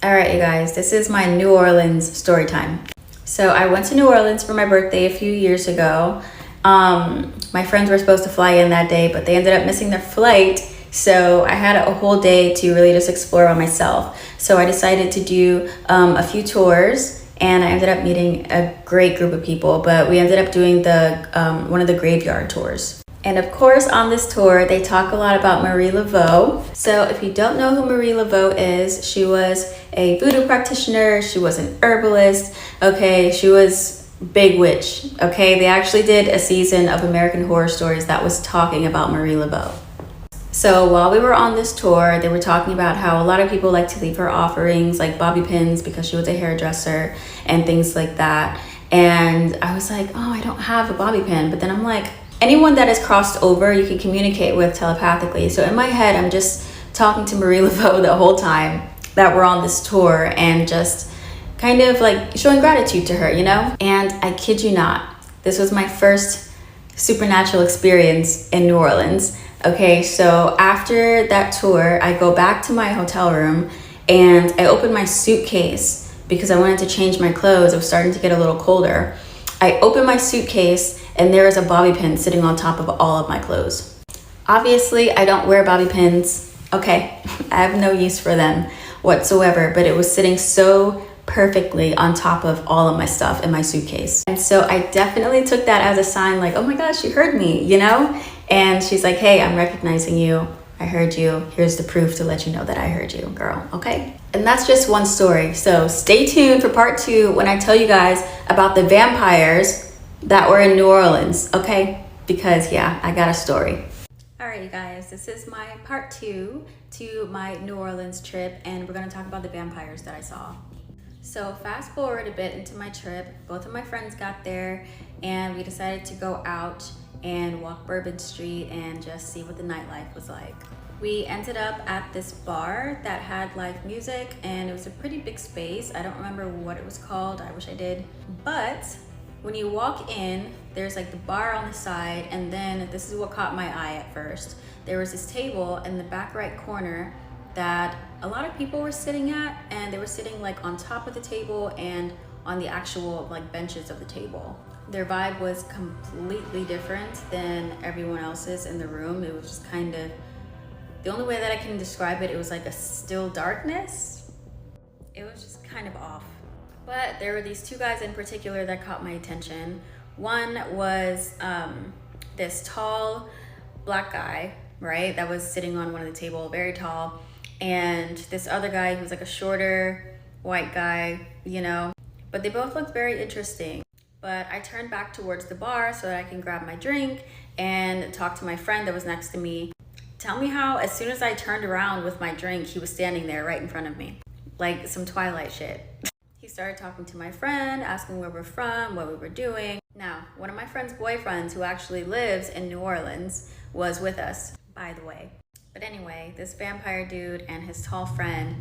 All right, you guys, this is my New Orleans story time. So I went to New Orleans for my birthday a few years ago. My friends were supposed to fly in that day, but they ended up missing their flight So I had a whole day to really just explore by myself. So I decided to do a few tours, and I ended up meeting a great group of people, but we ended up doing the one of the graveyard tours. And of course, on this tour, they talk a lot about Marie Laveau. So if you don't know who Marie Laveau is, she was a voodoo practitioner. She was an herbalist. Okay, she was big witch. Okay, they actually did a season of American Horror Stories that was talking about Marie Laveau. So while we were on this tour, they were talking about how a lot of people like to leave her offerings like bobby pins because she was a hairdresser and things like that. And I was like, oh, I don't have a bobby pin. But then I'm like, anyone that is crossed over, you can communicate with telepathically. So in my head, I'm just talking to Marie Laveau the whole time that we're on this tour and just kind of like showing gratitude to her, you know? And I kid you not, this was my first supernatural experience in New Orleans. Okay, so after that tour, I go back to my hotel room and I open my suitcase because I wanted to change my clothes. It was starting to get a little colder. I open my suitcase and there is a bobby pin sitting on top of all of my clothes. Obviously, I don't wear bobby pins. Okay, I have no use for them whatsoever, but it was sitting so perfectly on top of all of my stuff in my suitcase. And so I definitely took that as a sign like, oh my gosh, you heard me, you know? And she's like, hey, I'm recognizing you. I heard you. Here's the proof to let you know that I heard you, girl, okay? And that's just one story. So stay tuned for part 2 when I tell you guys about the vampires that were in New Orleans, okay? Because yeah, I got a story. All right, you guys, this is my part 2 to my New Orleans trip, and we're gonna talk about the vampires that I saw. So fast forward a bit into my trip, both of my friends got there and we decided to go out and walk Bourbon Street and just see what the nightlife was like. We ended up at this bar that had live music and it was a pretty big space. I don't remember what it was called, I wish I did. But when you walk in, there's like the bar on the side, and then this is what caught my eye at first. There was this table in the back right corner that a lot of people were sitting at, and they were sitting like on top of the table and on the actual like benches of the table. Their vibe was completely different than everyone else's in the room. It was just kind of, the only way that I can describe it, it was like a still darkness. It was just kind of off. But there were these 2 guys in particular that caught my attention. One was this tall black guy, right? That was sitting on one of the table, very tall. And this other guy who was like a shorter white guy, you know, but they both looked very interesting. But I turned back towards the bar so that I can grab my drink and talk to my friend that was next to me. Tell me how, as soon as I turned around with my drink, he was standing there right in front of me, like some Twilight shit. He started talking to my friend, asking where we're from, what we were doing. Now, one of my friend's boyfriends who actually lives in New Orleans was with us, by the way. But anyway, this vampire dude and his tall friend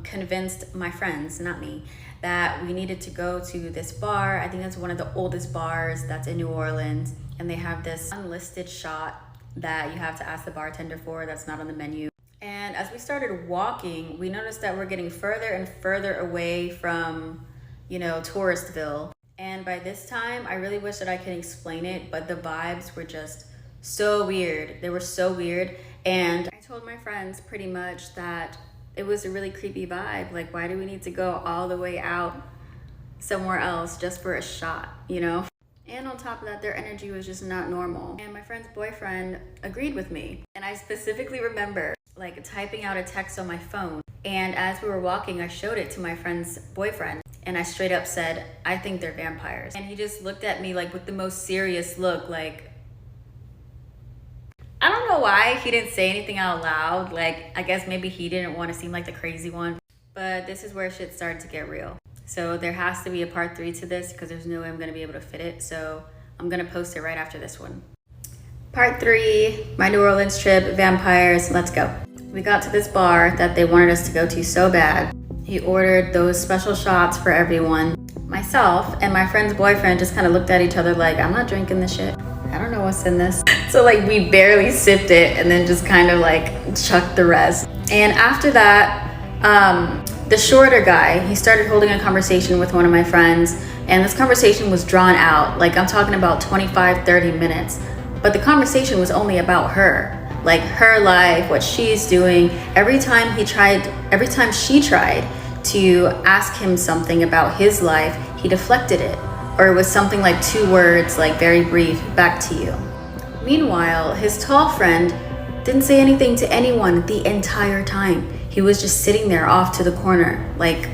convinced my friends, not me, that we needed to go to this bar. I think that's one of the oldest bars that's in New Orleans. And they have this unlisted shot that you have to ask the bartender for that's not on the menu. And as we started walking, we noticed that we're getting further and further away from, you know, Touristville. And by this time, I really wish that I could explain it, but the vibes were just so weird. They were so weird. And I told my friends pretty much that it was a really creepy vibe. Like, why do we need to go all the way out somewhere else just for a shot, you know? And on top of that, their energy was just not normal. And my friend's boyfriend agreed with me. And I specifically remember like typing out a text on my phone. And as we were walking, I showed it to my friend's boyfriend. And I straight up said, I think they're vampires. And he just looked at me like with the most serious look, like, I don't know why he didn't say anything out loud. Like, I guess maybe he didn't want to seem like the crazy one. But this is where shit started to get real. So there has to be a part 3 to this because there's no way I'm going to be able to fit it. So I'm going to post it right after this one. Part 3, my New Orleans trip, vampires, let's go. We got to this bar that they wanted us to go to so bad. He ordered those special shots for everyone. Myself and my friend's boyfriend just kind of looked at each other like, I'm not drinking this shit. I don't know what's in this. So like we barely sipped it and then just kind of like chucked the rest. And after that, the shorter guy, he started holding a conversation with one of my friends, and this conversation was drawn out. Like I'm talking about 25, 30 minutes, but the conversation was only about her. like her life, what she's doing. Every time she tried to ask him something about his life, he deflected it, or it was something like 2 words, like very brief, back to you. Meanwhile, his tall friend didn't say anything to anyone the entire time. He was just sitting there off to the corner, like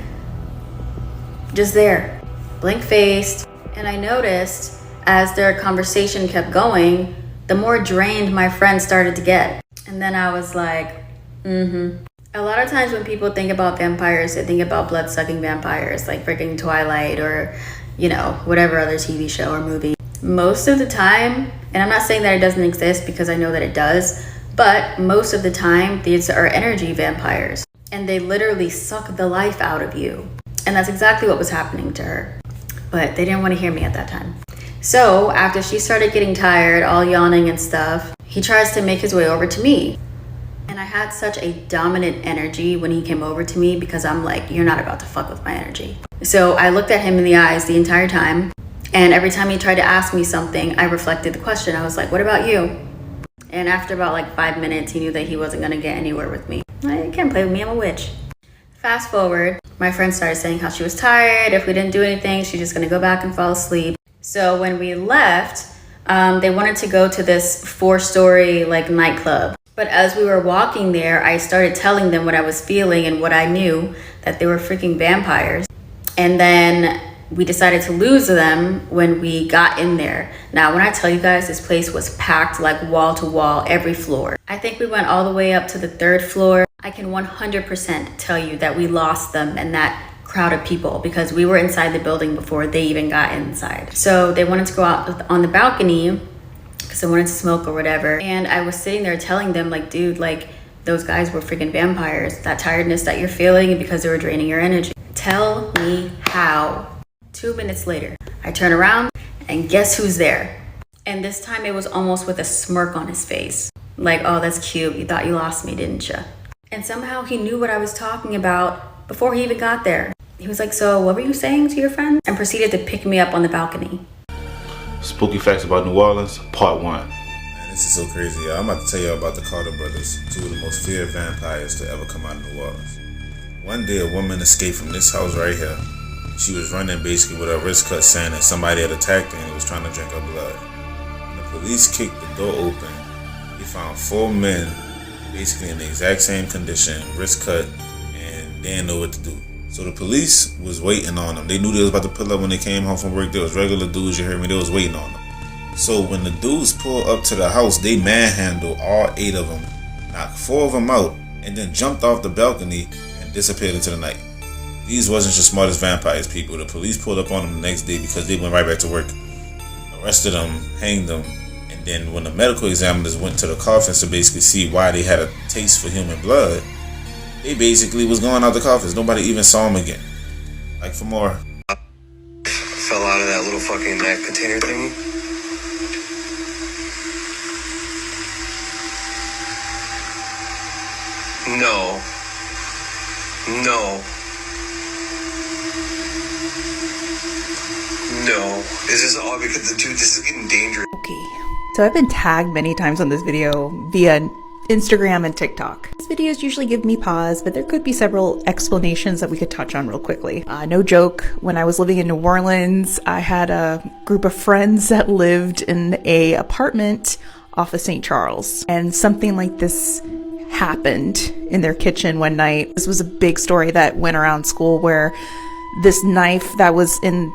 just there, blank-faced. And I noticed as their conversation kept going, the more drained my friend started to get. And then I was like, A lot of times when people think about vampires, they think about blood-sucking vampires, like freaking Twilight or, you know, whatever other TV show or movie. Most of the time, and I'm not saying that it doesn't exist because I know that it does, but most of the time, these are energy vampires. And they literally suck the life out of you. And that's exactly what was happening to her. But they didn't want to hear me at that time. So after she started getting tired, all yawning and stuff, he tries to make his way over to me. And I had such a dominant energy when he came over to me because I'm like, you're not about to fuck with my energy. So I looked at him in the eyes the entire time. And every time he tried to ask me something, I reflected the question. I was like, what about you? And after about like 5 minutes, he knew that he wasn't gonna get anywhere with me. You can't play with me, I'm a witch. Fast forward, my friend started saying how she was tired. If we didn't do anything, she's just gonna go back and fall asleep. So when we left, they wanted to go to this 4-story like nightclub. But as we were walking there, I started telling them what I was feeling and what I knew, that they were freaking vampires. And then we decided to lose them when we got in there. Now, when I tell you guys, this place was packed like wall to wall, every floor. I think we went all the way up to the 3rd floor. I can 100% tell you that we lost them and that crowd of people because we were inside the building before they even got inside. So they wanted to go out on the balcony because they wanted to smoke or whatever. And I was sitting there telling them like, dude, like those guys were freaking vampires. That tiredness that you're feeling because they were draining your energy. Tell me how. 2 minutes later, I turn around and guess who's there? And this time it was almost with a smirk on his face. Like, oh, that's cute. You thought you lost me, didn't you? And somehow he knew what I was talking about before he even got there. He was like, so what were you saying to your friend? And proceeded to pick me up on the balcony. Spooky Facts About New Orleans, Part 1. Man, this is so crazy, y'all. I'm about to tell y'all about the Carter brothers, 2 of the most feared vampires to ever come out of New Orleans. One day, a woman escaped from this house right here. She was running basically with her wrist cut, saying that somebody had attacked her and was trying to drink her blood. When the police kicked the door open, they found 4 men basically in the exact same condition, wrist cut, and they didn't know what to do. So the police was waiting on them. They knew they was about to pull up when they came home from work. There was regular dudes, you heard me, they was waiting on them. So when the dudes pulled up to the house, they manhandled all 8 of them, knocked 4 of them out, and then jumped off the balcony and disappeared into the night. These wasn't your smartest vampires, people. The police pulled up on them the next day because they went right back to work. Arrested them, hanged them, and then when the medical examiners went to the coffins to basically see why they had a taste for human blood, they basically was going out the coffins. Nobody even saw them again. Like for more. Fell out of that little fucking that container thingy. No. Is this all because dude, this is getting dangerous. Okay. So I've been tagged many times on this video via Instagram and TikTok. These videos usually give me pause, but there could be several explanations that we could touch on real quickly. No joke, when I was living in New Orleans, I had a group of friends that lived in a apartment off of St. Charles, and something like this happened in their kitchen one night. This was a big story that went around school where this knife that was in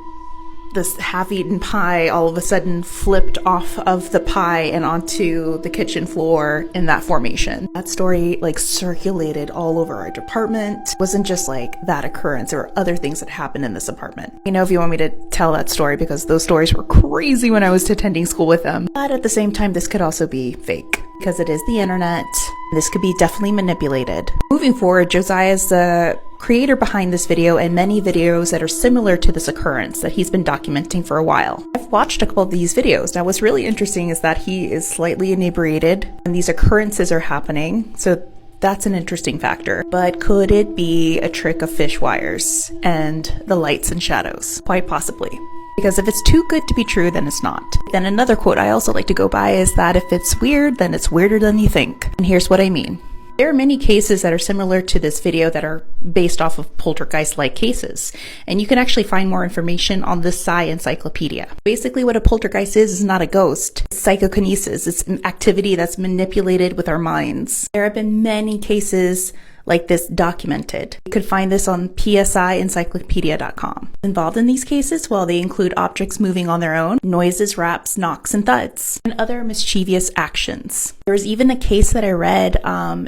this half-eaten pie all of a sudden flipped off of the pie and onto the kitchen floor in that formation. That story like circulated all over our department. It wasn't just like that occurrence, there were other things that happened in this apartment. You know, if you want me to tell that story, because those stories were crazy when I was attending school with them. But at the same time, this could also be fake because it is the internet. This could be definitely manipulated. Moving forward, Josiah is the creator behind this video and many videos that are similar to this occurrence that he's been documenting for a while. I've watched a couple of these videos. Now, what's really interesting is that he is slightly inebriated and these occurrences are happening. So that's an interesting factor. But could it be a trick of fish wires and the lights and shadows? Quite possibly. Because if it's too good to be true, then it's not. Then another quote I also like to go by is that if it's weird, then it's weirder than you think. And here's what I mean. There are many cases that are similar to this video that are based off of poltergeist-like cases, and you can actually find more information on the Psi Encyclopedia. Basically what a poltergeist is not a ghost. It's psychokinesis. It's an activity that's manipulated with our minds. There have been many cases like this documented. You could find this on psiencyclopedia.com. Involved in these cases, well, they include objects moving on their own, noises, raps, knocks, and thuds, and other mischievous actions. There was even a case that I read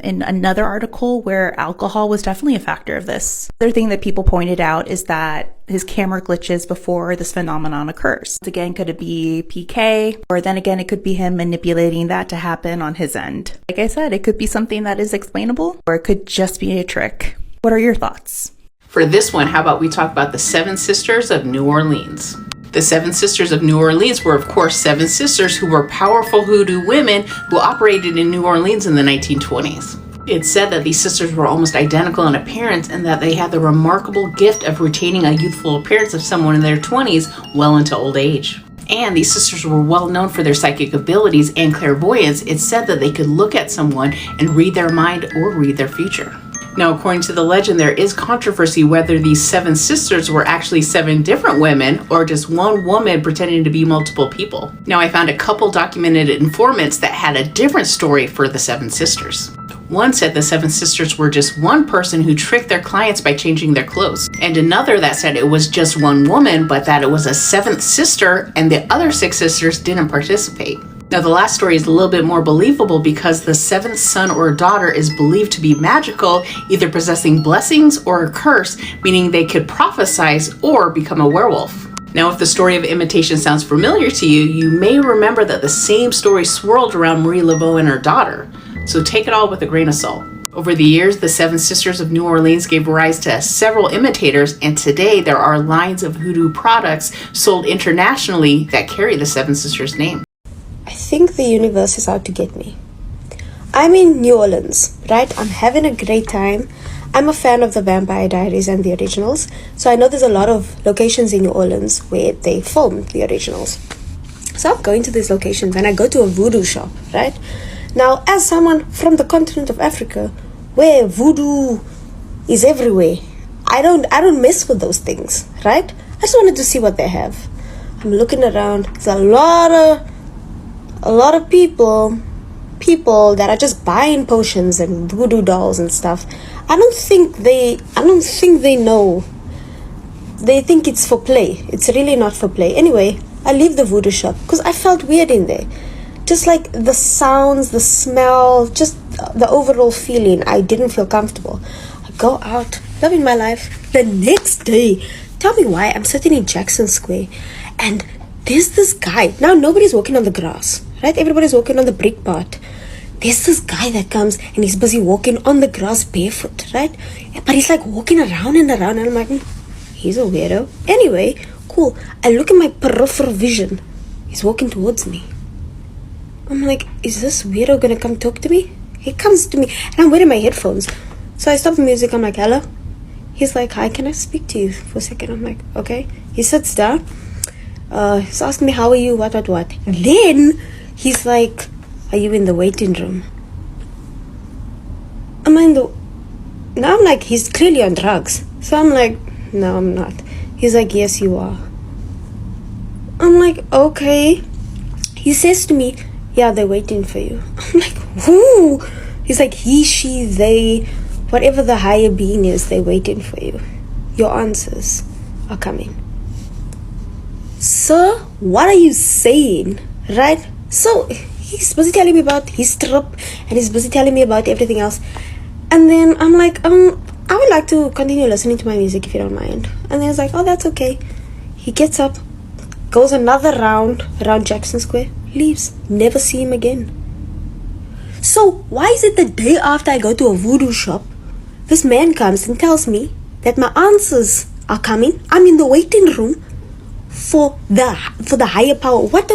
in another article where alcohol was definitely a factor of this. Another thing that people pointed out is that his camera glitches before this phenomenon occurs. Again, could it be PK? Or then again, it could be him manipulating that to happen on his end. Like I said, it could be something that is explainable, or it could just be a trick. What are your thoughts? For this one, how about we talk about the Seven Sisters of New Orleans? The Seven Sisters of New Orleans were, of course, seven sisters who were powerful hoodoo women who operated in New Orleans in the 1920s. It's said that these sisters were almost identical in appearance and that they had the remarkable gift of retaining a youthful appearance of someone in their 20s well into old age. And these sisters were well known for their psychic abilities and clairvoyance. It's said that they could look at someone and read their mind or read their future. Now, according to the legend, there is controversy whether these seven sisters were actually seven different women or just one woman pretending to be multiple people. Now, I found a couple documented informants that had a different story for the seven sisters. One said the seven sisters were just one person who tricked their clients by changing their clothes. And another that said it was just one woman, but that it was a seventh sister and the other six sisters didn't participate. Now, the last story is a little bit more believable because the seventh son or daughter is believed to be magical, either possessing blessings or a curse, meaning they could prophesize or become a werewolf. Now, if the story of imitation sounds familiar to you, you may remember that the same story swirled around Marie Laveau and her daughter. So take it all with a grain of salt. Over the years, the Seven Sisters of New Orleans gave rise to several imitators, and today there are lines of hoodoo products sold internationally that carry the Seven Sisters name. I think the universe is out to get me. I'm in New Orleans, right? I'm having a great time. I'm a fan of the Vampire Diaries and the originals, so I know there's a lot of locations in New Orleans where they filmed the originals. So I'm going to these locations and I go to a voodoo shop, right? Now, as someone from the continent of Africa, where voodoo is everywhere, I don't mess with those things, right? I just wanted to see what they have. I'm looking around. There's a lot of people that are just buying potions and voodoo dolls and stuff. I don't think they know. They think it's for play. It's really not for play. Anyway, I leave the voodoo shop because I felt weird in there. Just like the sounds, the smell, just the overall feeling, I didn't feel comfortable. I go out, loving my life. The next day, tell me why, I'm sitting in Jackson Square and there's this guy. Now nobody's walking on the grass, right? Everybody's walking on the brick part. There's this guy that comes and he's busy walking on the grass barefoot, right? But he's like walking around and around and I'm like, he's a weirdo. Anyway, cool. I look at my peripheral vision. He's walking towards me. I'm like, is this weirdo gonna come talk to me? He comes to me and I'm wearing my headphones. So I stop the music, I'm like, hello? He's like, hi, can I speak to you for a second? I'm like, okay. He sits down. He's asking me, how are you? What? Then he's like, are you in the waiting room? Now I'm like, he's clearly on drugs. So I'm like, no, I'm not. He's like, yes, you are. I'm like, okay. He says to me, yeah, they're waiting for you. I'm like, who? He's like, he, she, they, whatever the higher being is, they're waiting for you. Your answers are coming. Sir, what are you saying? Right? So he's busy telling me about his trip and he's busy telling me about everything else. And then I'm like, I would like to continue listening to my music if you don't mind. And then he's like, oh, that's okay. He gets up, goes another round around Jackson Square, leaves, never see him again. So why is it the day after I go to a voodoo shop, this man comes and tells me that my answers are coming? I'm in the waiting room for the higher power. What?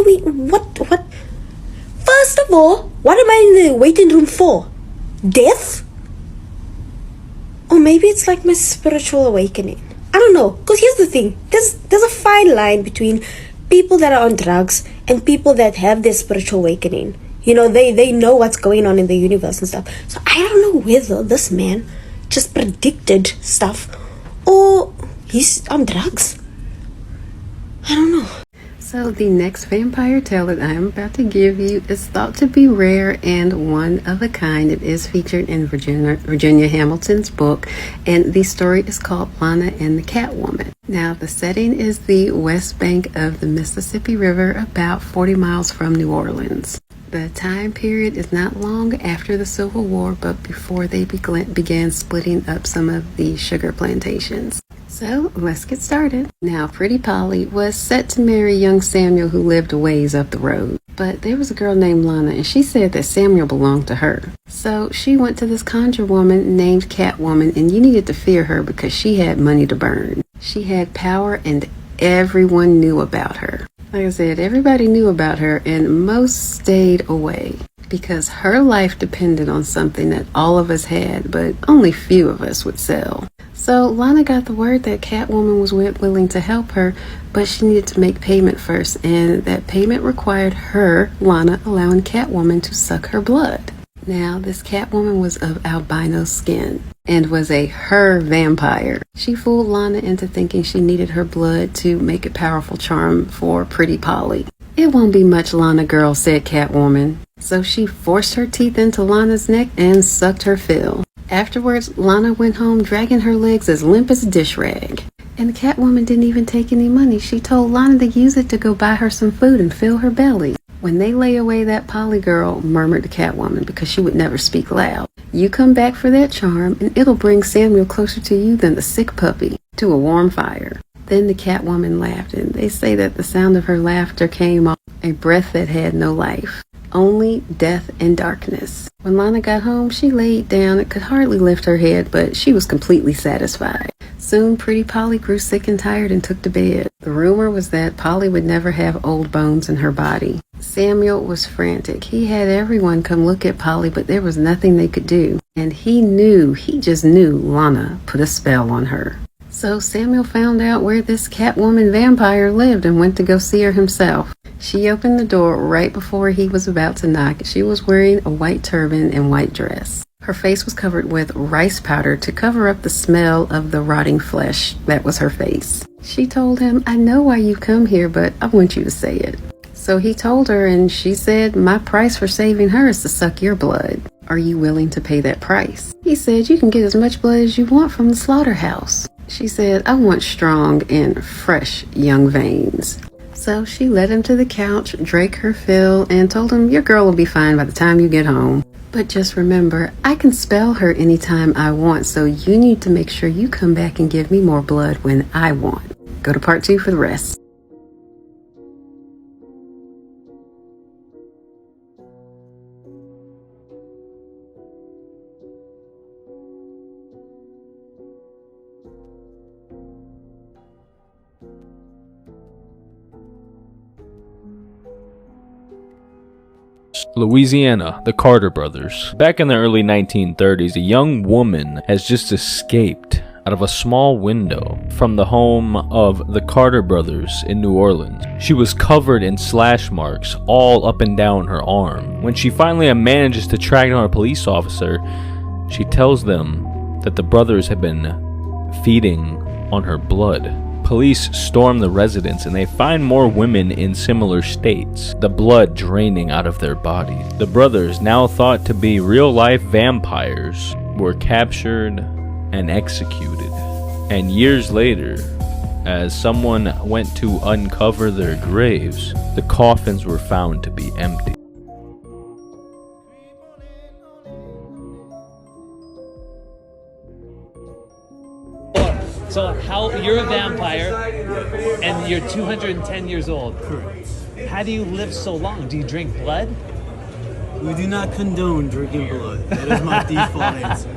First of all, what am I in the waiting room for? Death? Or maybe it's like my spiritual awakening. I don't don't know. Because here's the thing. There's a fine line between people that are on drugs and people that have their spiritual awakening. You know, they know what's going on in the universe and stuff. So I don't know whether this man just predicted stuff or he's on drugs. I don't know. So the next vampire tale that I am about to give you is thought to be rare and one of a kind. It is featured in Virginia Hamilton's book, and the story is called Lana and the Catwoman. Now, the setting is the west bank of the Mississippi River, about 40 miles from New Orleans. The time period is not long after the Civil War, but before they began splitting up some of the sugar plantations. So let's get started. Now, Pretty Polly was set to marry young Samuel, who lived a ways up the road. But there was a girl named Lana, and she said that Samuel belonged to her. So she went to this conjure woman named Catwoman, and you needed to fear her because she had money to burn. She had power, and everyone knew about her. Like I said, everybody knew about her, and most stayed away because her life depended on something that all of us had, but only few of us would sell. So Lana got the word that Catwoman was willing to help her, but she needed to make payment first, and that payment required her, Lana, allowing Catwoman to suck her blood. Now, this Catwoman was of albino skin and was a her vampire. She fooled Lana into thinking she needed her blood to make a powerful charm for Pretty Polly. It won't be much, Lana girl, said Catwoman. So she forced her teeth into Lana's neck and sucked her fill. Afterwards, Lana went home dragging her legs as limp as a dish rag. And the Catwoman didn't even take any money. She told Lana to use it to go buy her some food and fill her belly. When they lay away, that Polly girl murmured to Catwoman, because she would never speak loud, "You come back for that charm, and it'll bring Samuel closer to you than the sick puppy to a warm fire." Then the Catwoman laughed, and they say that the sound of her laughter came off a breath that had no life, only death and darkness. When Lana got home, she laid down and could hardly lift her head, but she was completely satisfied. Soon, Pretty Polly grew sick and tired and took to bed. The rumor was that Polly would never have old bones in her body. Samuel was frantic. He had everyone come look at Polly, but there was nothing they could do. And he just knew Lana put a spell on her. So Samuel found out where this Catwoman vampire lived and went to go see her himself. She opened the door right before he was about to knock. She was wearing a white turban and white dress. Her face was covered with rice powder to cover up the smell of the rotting flesh that was her face. She told him, "I know why you come here, but I want you to say it." So he told her, and she said, "My price for saving her is to suck your blood. Are you willing to pay that price?" He said, "You can get as much blood as you want from the slaughterhouse." She said, "I want strong and fresh young veins." So she led him to the couch, drank her fill, and told him, "Your girl will be fine by the time you get home. But just remember, I can spell her anytime I want, so you need to make sure you come back and give me more blood when I want." Go to part 2 for the rest. Louisiana, the Carter brothers. Back in the early 1930s, a young woman has just escaped out of a small window from the home of the Carter brothers in New Orleans. She was covered in slash marks all up and down her arm. When she finally manages to track down a police officer, she tells them that the brothers have been feeding on her blood. Police storm the residence and they find more women in similar states, the blood draining out of their bodies. The brothers, now thought to be real-life vampires, were captured and executed. And years later, as someone went to uncover their graves, the coffins were found to be empty. So you're a vampire and you're 210 years old. Correct. How do you live so long? Do you drink blood? We do not condone drinking blood. That is my default answer.